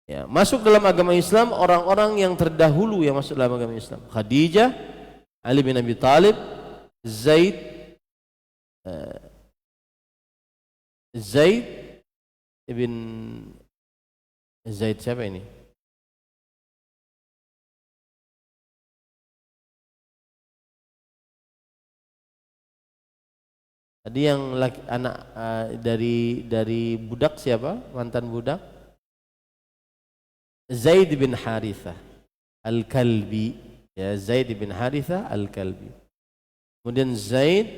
Ya, masuk dalam agama Islam orang-orang yang terdahulu yang masuk dalam agama Islam. Khadijah, Ali bin Abi Thalib, Zaid ibn Zaid siapa ini? Tadi yang anak dari budak siapa? Mantan budak? Zaid bin Harithah Al-Kalbi. Ya, Zaid bin Harithah Al-Kalbi. Kemudian Zaid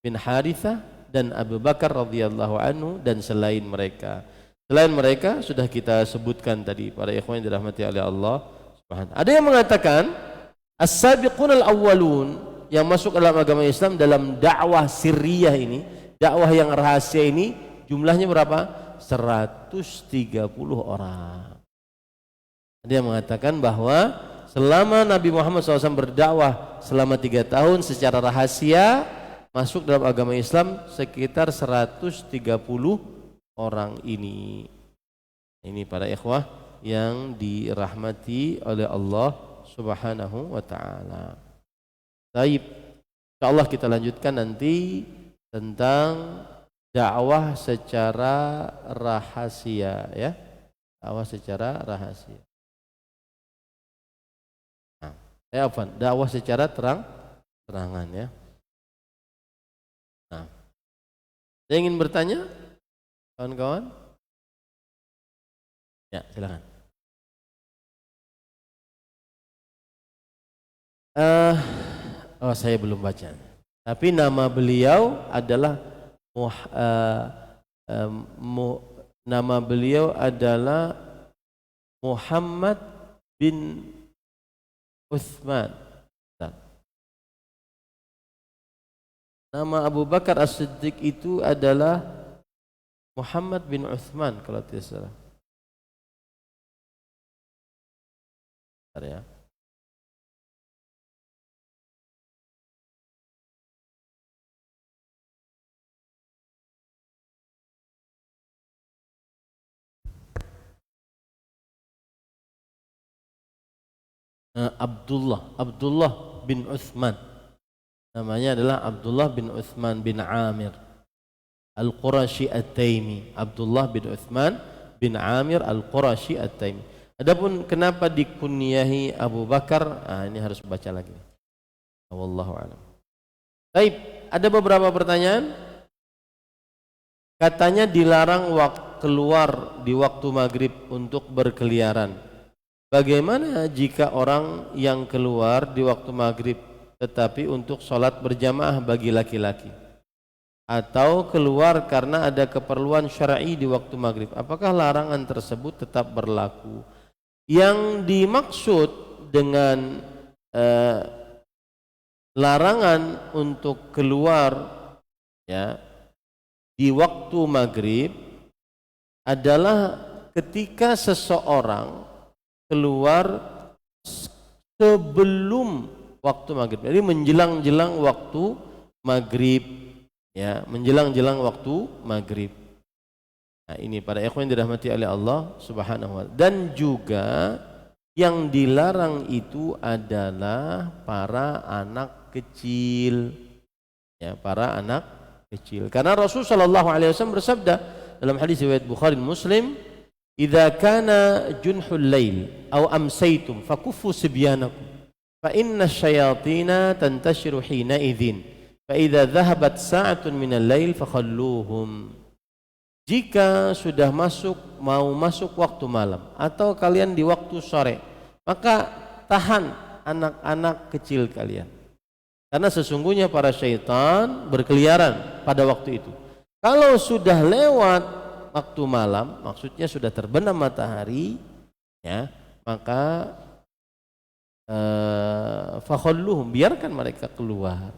bin Harithah dan Abu Bakar radhiyallahu anhu dan selain mereka. Selain mereka sudah kita sebutkan tadi para ikhwan yang dirahmati oleh Allah Subhanahu. Ada yang mengatakan as-sabiqun al-awwalun yang masuk dalam agama Islam dalam dakwah sirriyah ini, dakwah yang rahasia ini jumlahnya berapa? 130 orang. Ada yang mengatakan bahwa selama Nabi Muhammad SAW berdakwah selama 3 tahun secara rahasia, masuk dalam agama Islam sekitar 130 orang ini. Ini para ikhwah yang dirahmati oleh Allah Subhanahu wa taala. Baik, insyaallah kita lanjutkan nanti tentang dakwah secara rahasia ya. Dakwah secara rahasia. Nah, dakwah secara terangan ya. Nah, saya ingin bertanya, kawan-kawan. Ya, silakan. Saya belum baca. Tapi nama beliau adalah nama beliau adalah Muhammad bin Uthman. Nama Abu Bakar As-Siddiq itu adalah Muhammad bin Uthman kalau tidak salah. Bentar ya. Abdullah bin Uthman. Namanya adalah Abdullah bin Uthman bin Amir Al-Qurashi At-Taimi. Abdullah bin Uthman bin Amir Al-Qurashi At-Taimi. Adapun kenapa dikunyahi Abu Bakar, ini harus baca lagi. Wallahu a'lam. Baik, ada beberapa pertanyaan. Katanya dilarang keluar di waktu maghrib untuk berkeliaran. Bagaimana jika orang yang keluar di waktu maghrib tetapi untuk sholat berjamaah bagi laki-laki, atau keluar karena ada keperluan syar'i di waktu maghrib? Apakah larangan tersebut tetap berlaku? Yang dimaksud dengan larangan untuk keluar ya di waktu maghrib adalah ketika seseorang keluar sebelum waktu maghrib. Jadi menjelang-jelang waktu maghrib, ya, menjelang-jelang waktu maghrib. Nah, ini para ikhwan yang dirahmati oleh Allah Subhanahu wa taala. Dan juga yang dilarang itu adalah para anak kecil, ya, para anak kecil. Karena Rasulullah sallallahu alaihi wasallam bersabda dalam hadis riwayat Bukhari Muslim, "Idza kana junhul lail aw amsaytum fakuffu sibyanakum fa inna asyayatina tantashiru hina idzin fa idza dhahabat sa'atun minal lail fakhalluhum." Jika sudah mau masuk waktu malam atau kalian di waktu sore, maka tahan anak-anak kecil kalian. Karena sesungguhnya para syaitan berkeliaran pada waktu itu. Kalau sudah lewat waktu malam, maksudnya sudah terbenam matahari, ya, maka fakhalluhum, biarkan mereka keluar.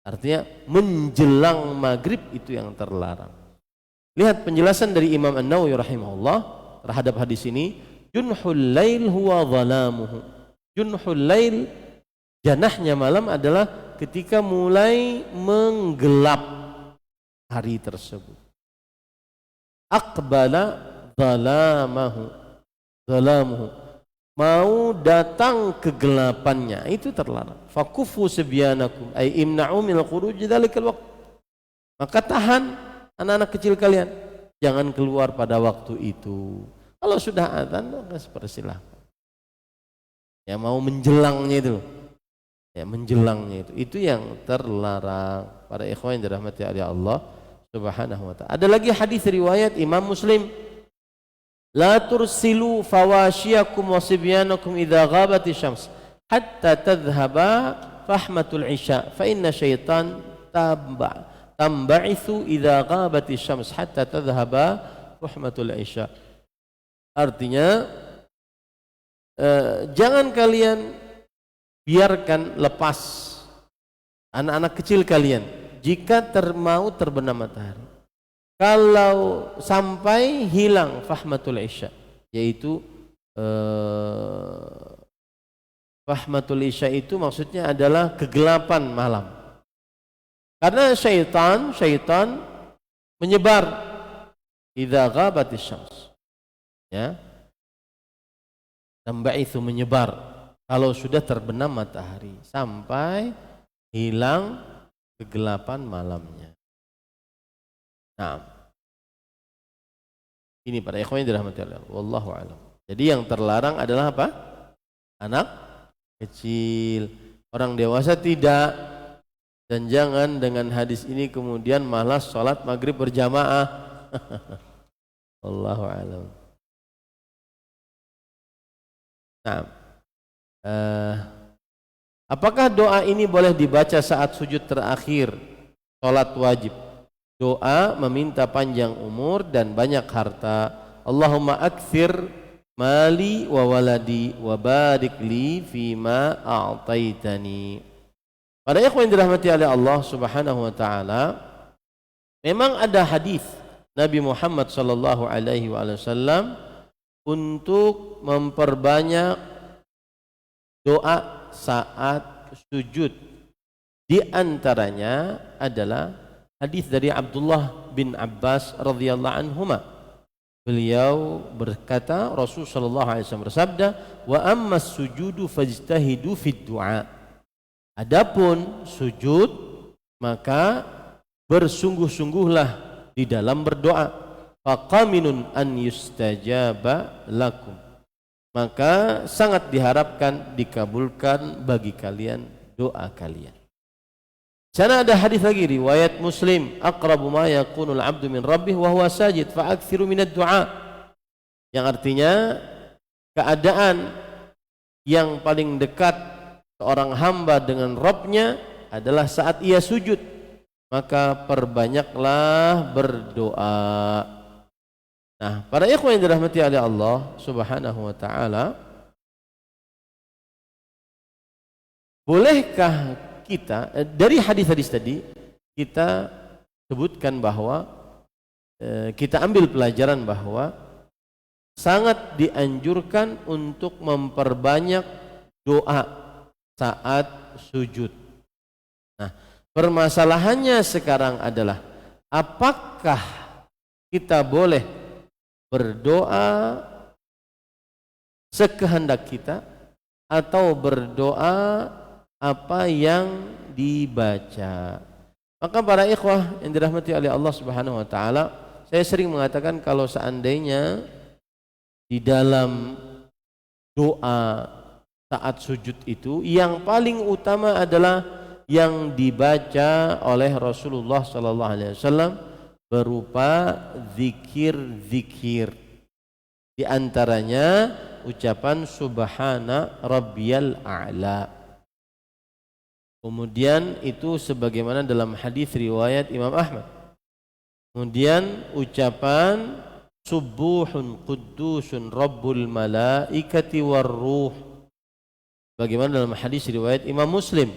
Artinya menjelang maghrib itu yang terlarang. Lihat penjelasan dari Imam An-Nawawi rahimahullah terhadap hadis ini. Junhul lail huwa dhalamuhu. Junhul lail, janahnya malam adalah ketika mulai menggelap hari tersebut. Aqbala dhalamuhu, mau datang kegelapannya, itu terlarang. Fakufu sibyanakum ay imna'u min al-khuruj dzalikal waqt. Maka tahan anak-anak kecil kalian, jangan keluar pada waktu itu. Kalau sudah adzan, maka persilahkan. Ya, mau menjelangnya itu, ya, menjelangnya itu yang terlarang. Para ikhwan yang dirahmati oleh Allah Subhanahu wa taala. Ada lagi hadis riwayat Imam Muslim, la tursilu fawashiyakum wa sibyanakum idza ghabati syams hatta tadhhaba fahmatul isya fa inna syaitan tamba'ithu idza ghabati syams hatta tadhhaba fahmatul isya. Artinya jangan kalian biarkan lepas anak-anak kecil kalian jika mau terbenam matahari, kalau sampai hilang fahmatul isya, yaitu fahmatul isya itu maksudnya adalah kegelapan malam. Karena syaitan menyebar idza ghabatis syams, ya, tamba'ithu menyebar kalau sudah terbenam matahari sampai hilang kegelapan malamnya. Nah, ini para ikhwan yang dirahmati Allah, wallahu a'lam. Jadi yang terlarang adalah apa? Anak kecil, orang dewasa tidak. Dan jangan dengan hadis ini kemudian malas sholat maghrib berjamaah. Wallahu a'lam. Nah, apakah doa ini boleh dibaca saat sujud terakhir sholat wajib? Doa meminta panjang umur dan banyak harta. Allahumma akthir mali wa waladi wa barik li fima a'taitani. Para ikhwan yang dirahmati oleh Allah Subhanahu wa taala, memang ada hadis Nabi Muhammad sallallahu alaihi wasallam untuk memperbanyak doa saat sujud. Di antaranya adalah hadis dari Abdullah bin Abbas radhiyallahu anhuma. Beliau berkata, Rasul sallallahu alaihi wasallam bersabda, "Wa amma sujudu fajtahidu fid du'a." Adapun sujud, maka bersungguh-sungguhlah di dalam berdoa. Faqaminun an yustajaba lakum. Maka sangat diharapkan dikabulkan bagi kalian doa kalian. Sana ada hadis lagi riwayat Muslim, aqrabu ma yakunul 'abdu min rabbih wa huwa sajid fa aktsiru minad du'a. Yang artinya keadaan yang paling dekat seorang hamba dengan Rabb-nya adalah saat ia sujud, maka perbanyaklah berdoa. Nah, para ikhwan yang dirahmati oleh Allah Subhanahu wa taala, bolehkah kita dari hadis-hadis tadi kita sebutkan bahwa kita ambil pelajaran bahwa sangat dianjurkan untuk memperbanyak doa saat sujud. Nah, permasalahannya sekarang adalah apakah kita boleh berdoa sekehendak kita atau berdoa apa yang dibaca? Maka para ikhwah yang dirahmati oleh Allah Subhanahu wa taala, saya sering mengatakan kalau seandainya di dalam doa saat sujud itu yang paling utama adalah yang dibaca oleh Rasulullah sallallahu alaihi wasallam berupa zikir-zikir. Di antaranya ucapan subhana rabbiyal a'la. Kemudian itu sebagaimana dalam hadis riwayat Imam Ahmad. Kemudian ucapan subuhun quddusun rabbul malaikati war ruh, bagaimana dalam hadis riwayat Imam Muslim.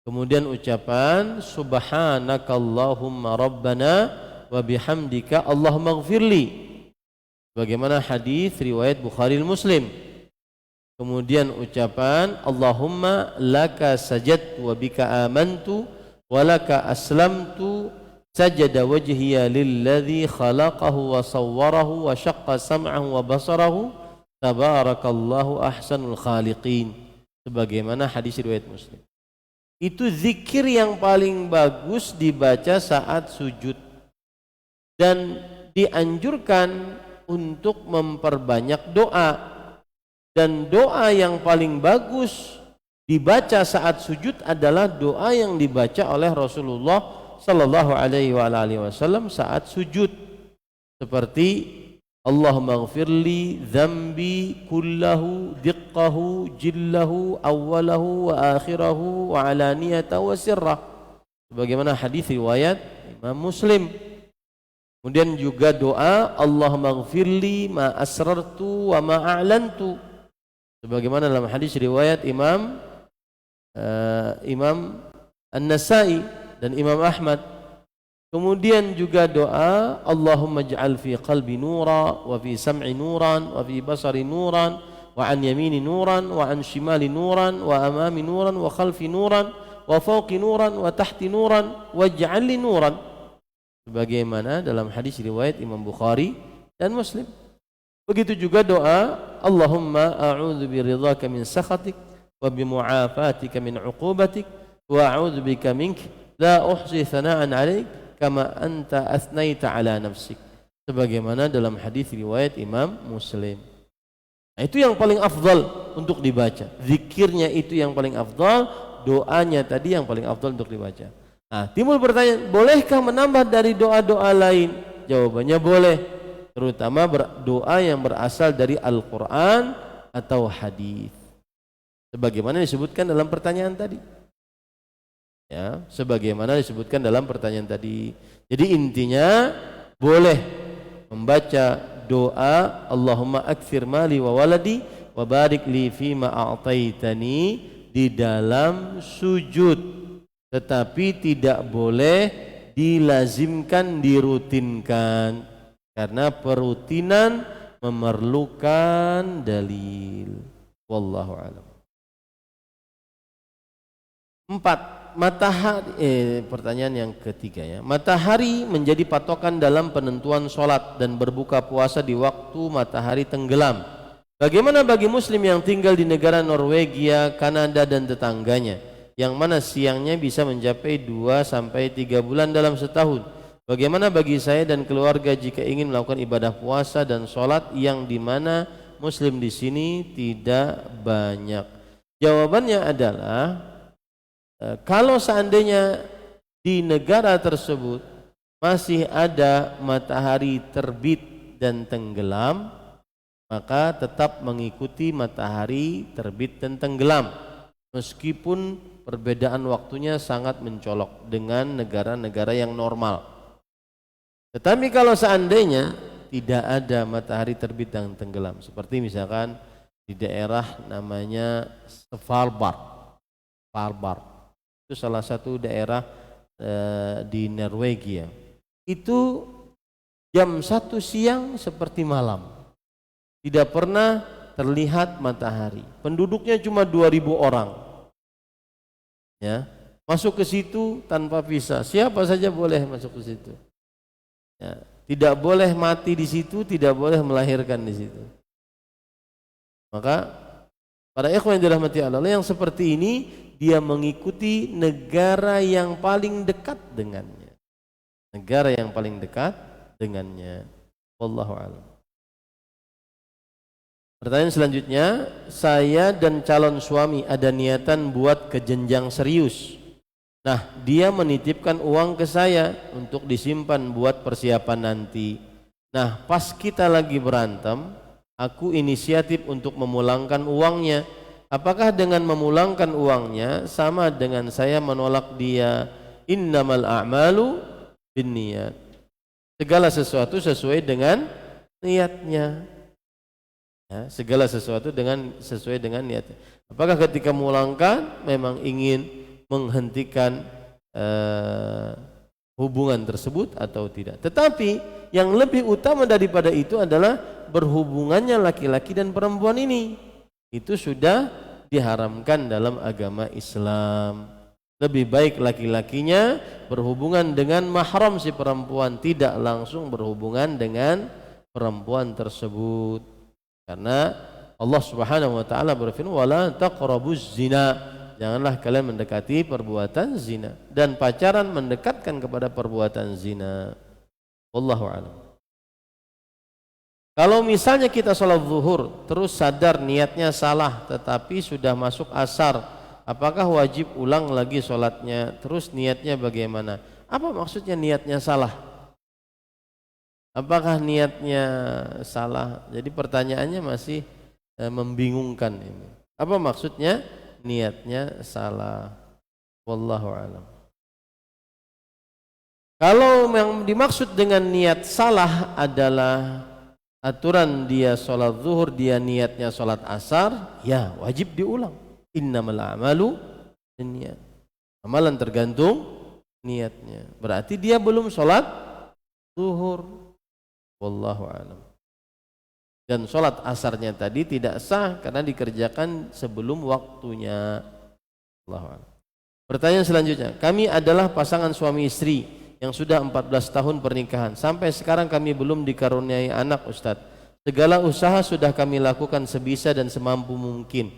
Kemudian ucapan subhanakallahumma rabbana wa bihamdika allahumma ighfirli, bagaimana hadis riwayat Bukhari Muslim. Kemudian ucapan Allahumma laka sajadtu wa bika amantu wa laka aslamtu sajada wajhiya lilladzi khalaqahu wa sawwarahu wa syaqqa sam'ahu wa basarahu tabarakallahu ahsanul khaliqin, sebagaimana hadis riwayat Muslim. Itu zikir yang paling bagus dibaca saat sujud dan dianjurkan untuk memperbanyak doa. Dan doa yang paling bagus dibaca saat sujud adalah doa yang dibaca oleh Rasulullah sallallahu alaihi wasallam saat sujud, seperti Allahumma ighfirli dzambi kullahu diqqahu jillahu awwalahu wa akhirahu wa alaniyatahu wa sirrah, sebagaimana hadis riwayat Imam Muslim. Kemudian juga doa Allahumma ighfirli ma asrartu wa ma a'lantu, sebagaimana dalam hadis riwayat Imam An-Nasa'i dan Imam Ahmad. Kemudian juga doa Allahumma ij'al fi qalbi nura wa fi sam'i nuran wa fi basari nuran wa an yamini nuran wa an shimali nuran wa amami nuran wa khalfi nuran wa fawqi nuran wa tahti nuran waj'al li nuran, sebagaimana dalam hadis riwayat Imam Bukhari dan Muslim. Begitu juga doa Allahumma a'udzu biridhaka min sakhatik wa bi mu'afatika min 'uqubatik wa a'udzu bika mink la uhsi thana'an 'alaik kama anta athnaita ala nafsik, sebagaimana dalam hadis riwayat Imam Muslim. Nah, itu yang paling afdal untuk dibaca, zikirnya itu yang paling afdal, doanya tadi yang paling afdal untuk dibaca. Nah, timbul pertanyaan, bolehkah menambah dari doa-doa lain? Jawabannya boleh, terutama doa yang berasal dari Al-Quran atau hadis, sebagaimana disebutkan dalam pertanyaan tadi. Ya, sebagaimana disebutkan dalam pertanyaan tadi. Jadi intinya boleh membaca doa Allahumma aktsir mali wa waladi wa barik li fima a'taitani di dalam sujud, tetapi tidak boleh dilazimkan, dirutinkan, karena perutinan memerlukan dalil. Wallahu a'lam. 4. Pertanyaan yang ketiga ya. Matahari menjadi patokan dalam penentuan sholat dan berbuka puasa di waktu matahari tenggelam. Bagaimana bagi muslim yang tinggal di negara Norwegia, Kanada dan tetangganya, yang mana siangnya bisa mencapai 2-3 bulan dalam setahun? Bagaimana bagi saya dan keluarga jika ingin melakukan ibadah puasa dan sholat yang dimana muslim di sini tidak banyak? Jawabannya adalah, kalau seandainya di negara tersebut masih ada matahari terbit dan tenggelam, maka tetap mengikuti matahari terbit dan tenggelam, meskipun perbedaan waktunya sangat mencolok dengan negara-negara yang normal. Tetapi kalau seandainya tidak ada matahari terbit dan tenggelam, seperti misalkan di daerah namanya Svalbard, itu salah satu daerah di Norwegia, itu jam 1 siang seperti malam, tidak pernah terlihat matahari. Penduduknya cuma 2.000 orang, ya, masuk ke situ tanpa visa, siapa saja boleh masuk ke situ, ya, tidak boleh mati di situ, tidak boleh melahirkan di situ. Maka para ikhwan yang dirahmati Allah, yang seperti ini dia mengikuti negara yang paling dekat dengannya. Negara yang paling dekat dengannya. Wallahu a'lam. Pertanyaan selanjutnya, saya dan calon suami ada niatan buat ke jenjang serius. Nah, dia menitipkan uang ke saya untuk disimpan buat persiapan nanti. Nah, pas kita lagi berantem, aku inisiatif untuk memulangkan uangnya. Apakah dengan memulangkan uangnya sama dengan saya menolak dia? Innamal a'malu binniyat. Segala sesuatu sesuai dengan niatnya. Ya, segala sesuatu sesuai dengan niatnya. Apakah ketika memulangkan memang ingin menghentikan hubungan tersebut atau tidak? Tetapi yang lebih utama daripada itu adalah berhubungannya laki-laki dan perempuan ini. Itu sudah diharamkan dalam agama Islam. Lebih baik laki-lakinya berhubungan dengan mahram si perempuan, tidak langsung berhubungan dengan perempuan tersebut. Karena Allah Subhanahu wa taala berfirman, "Wala taqrabuz zina." Janganlah kalian mendekati perbuatan zina, dan pacaran mendekatkan kepada perbuatan zina. Wallahu a'lam. Kalau misalnya kita sholat zuhur terus sadar niatnya salah tetapi sudah masuk asar, apakah wajib ulang lagi sholatnya? Terus niatnya bagaimana? Apa maksudnya niatnya salah? Apakah niatnya salah? Jadi pertanyaannya masih membingungkan ini. Apa maksudnya niatnya salah? Wallahu a'lam. Kalau yang dimaksud dengan niat salah adalah aturan dia sholat zuhur, dia niatnya sholat asar, ya wajib diulang. Innamal a'malu binniyat. Amalan tergantung niatnya. Berarti dia belum sholat zuhur. Wallahu a'lam. Dan sholat asarnya tadi tidak sah karena dikerjakan sebelum waktunya. Wallahu a'lam. Pertanyaan selanjutnya, kami adalah pasangan suami istri yang sudah 14 tahun pernikahan. Sampai sekarang kami belum dikaruniai anak, Ustadz. Segala usaha sudah kami lakukan sebisa dan semampu mungkin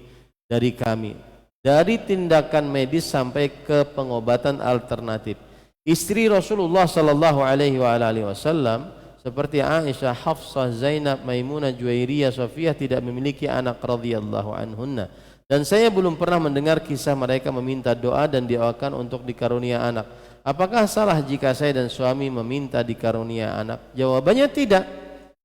dari kami. Dari tindakan medis sampai ke pengobatan alternatif. Istri Rasulullah sallallahu alaihi wasallam seperti Aisyah, Hafsah, Zainab, Maimunah, Juwairiyah, Safiyah tidak memiliki anak radhiyallahu anhunna. Dan saya belum pernah mendengar kisah mereka meminta doa dan didoakan untuk dikarunia anak. Apakah salah jika saya dan suami meminta dikarunia anak? Jawabannya tidak.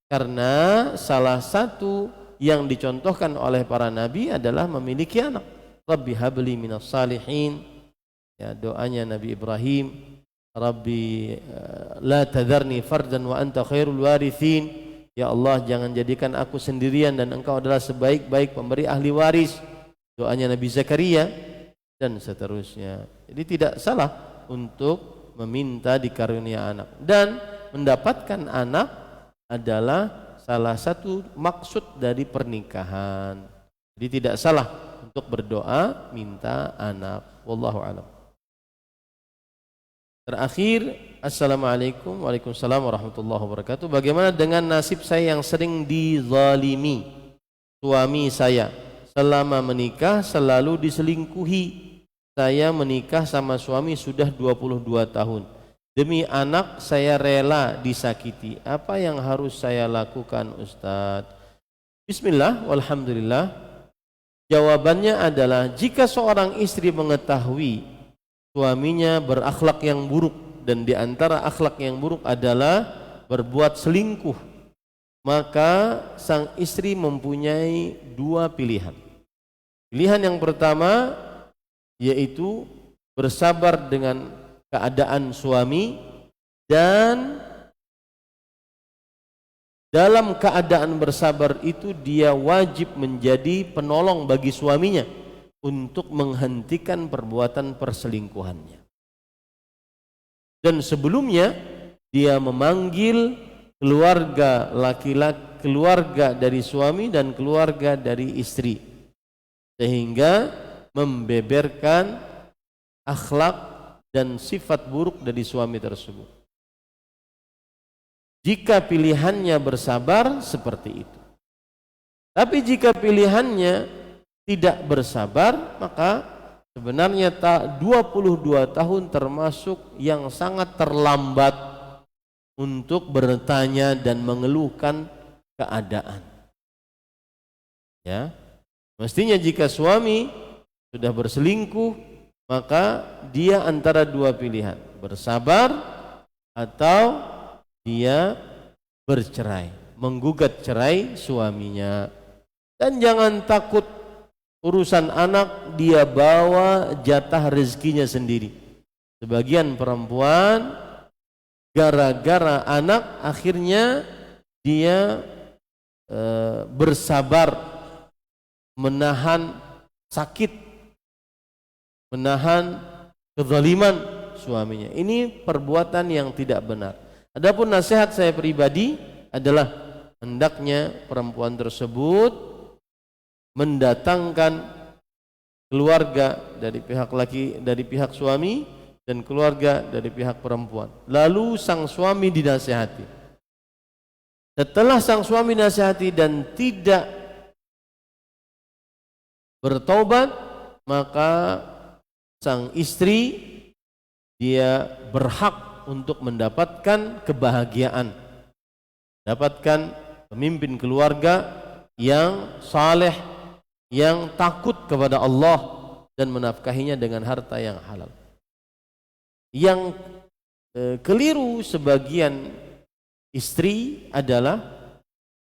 Karena salah satu yang dicontohkan oleh para nabi adalah memiliki anak. Rabbi habli minas salihin. Ya, doanya Nabi Ibrahim. Rabbi la tadharni fardan wa anta khairul warithin. Ya Allah, jangan jadikan aku sendirian dan engkau adalah sebaik-baik pemberi ahli waris. Doanya Nabi Zakaria dan seterusnya. Jadi tidak salah untuk meminta dikarunia anak, dan mendapatkan anak adalah salah satu maksud dari pernikahan. Jadi tidak salah untuk berdoa minta anak. Wallahu a'lam. Terakhir, assalamualaikum. Waalaikumsalam warahmatullahi wabarakatuh. Bagaimana dengan nasib saya yang sering dizalimi suami saya? Selama menikah selalu diselingkuhi. Saya menikah sama suami sudah 22 tahun. Demi anak saya rela disakiti. Apa yang harus saya lakukan, Ustadz? Bismillah, walhamdulillah. Jawabannya adalah jika seorang istri mengetahui suaminya berakhlak yang buruk, dan di antara akhlak yang buruk adalah berbuat selingkuh, maka sang istri mempunyai dua pilihan. Pilihan yang pertama yaitu bersabar dengan keadaan suami, dan dalam keadaan bersabar itu dia wajib menjadi penolong bagi suaminya untuk menghentikan perbuatan perselingkuhannya. Dan sebelumnya dia memanggil keluarga laki-laki, keluarga dari suami dan keluarga dari istri, sehingga membeberkan akhlak dan sifat buruk dari suami tersebut. Jika pilihannya bersabar, seperti itu. Tapi jika pilihannya tidak bersabar, maka sebenarnya 22 tahun termasuk yang sangat terlambat untuk bertanya dan mengeluhkan keadaan. Ya, mestinya jika suami sudah berselingkuh, maka dia antara dua pilihan, bersabar atau dia bercerai, menggugat cerai suaminya. Dan jangan takut urusan anak, dia bawa jatah rezekinya sendiri. Sebagian perempuan gara-gara anak akhirnya dia bersabar menahan sakit, menahan kezaliman suaminya. Ini perbuatan yang tidak benar. Adapun nasihat saya pribadi adalah hendaknya perempuan tersebut mendatangkan keluarga dari pihak laki, dari pihak suami, dan keluarga dari pihak perempuan. Lalu sang suami dinasihati. Setelah sang suami nasihati dan tidak bertobat, maka sang istri dia berhak untuk mendapatkan kebahagiaan, dapatkan pemimpin keluarga yang saleh, yang takut kepada Allah dan menafkahinya dengan harta yang halal. Yang keliru sebagian istri adalah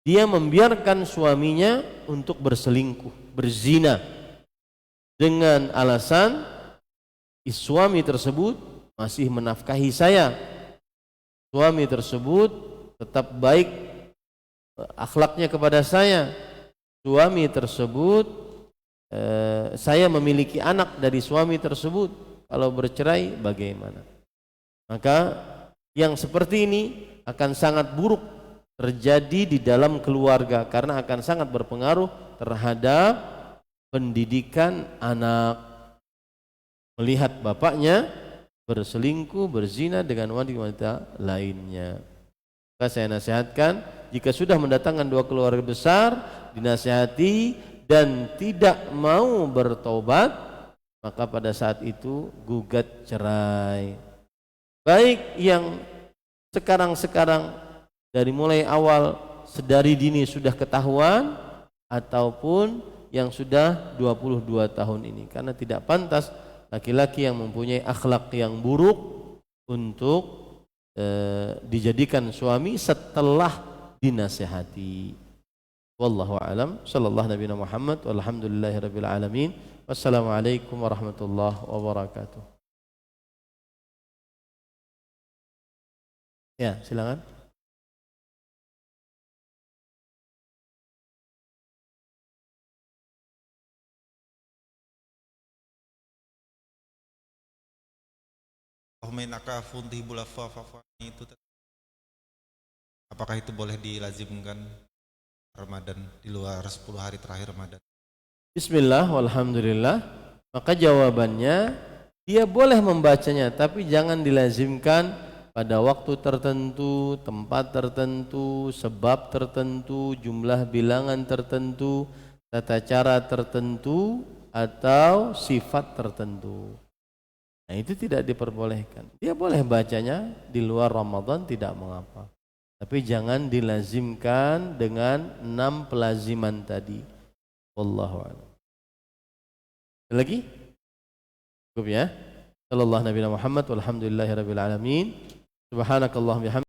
dia membiarkan suaminya untuk berselingkuh, berzina, dengan alasan suami tersebut masih menafkahi saya, suami tersebut tetap baik akhlaknya kepada saya, suami tersebut saya memiliki anak dari suami tersebut, kalau bercerai bagaimana? Maka yang seperti ini akan sangat buruk terjadi di dalam keluarga karena akan sangat berpengaruh terhadap pendidikan anak. Melihat bapaknya berselingkuh, berzina dengan wanita lainnya. Maka saya nasihatkan, jika sudah mendatangkan dua keluarga besar, dinasihati dan tidak mau bertobat, maka pada saat itu gugat cerai. Baik yang sekarang-sekarang dari mulai awal sedari dini sudah ketahuan, ataupun yang sudah 22 tahun ini, karena tidak pantas laki-laki yang mempunyai akhlak yang buruk untuk dijadikan suami setelah dinasihati. Wallahu a'lam. Sallallahu nabiyana Muhammad walhamdulillahirabbil alamin. Wassalamualaikum warahmatullahi wabarakatuh. Ya, silakan. Mainaka funtih bulafa fafani itu, apakah itu boleh dilazimkan Ramadan di luar 10 hari terakhir Ramadan? Bismillah walhamdulillah. Maka jawabannya, dia boleh membacanya, tapi jangan dilazimkan pada waktu tertentu, tempat tertentu, sebab tertentu, jumlah bilangan tertentu, tata cara tertentu, atau sifat tertentu. Nah, itu tidak diperbolehkan. Dia boleh bacanya di luar Ramadan, tidak mengapa. Tapi jangan dilazimkan dengan 6 pelaziman tadi. Wallahu a'lam. Lagi? Cukup ya? Sallallahu nabiyana Muhammad walhamdulillahirabbil alamin. Subhanakallahumma bihamdika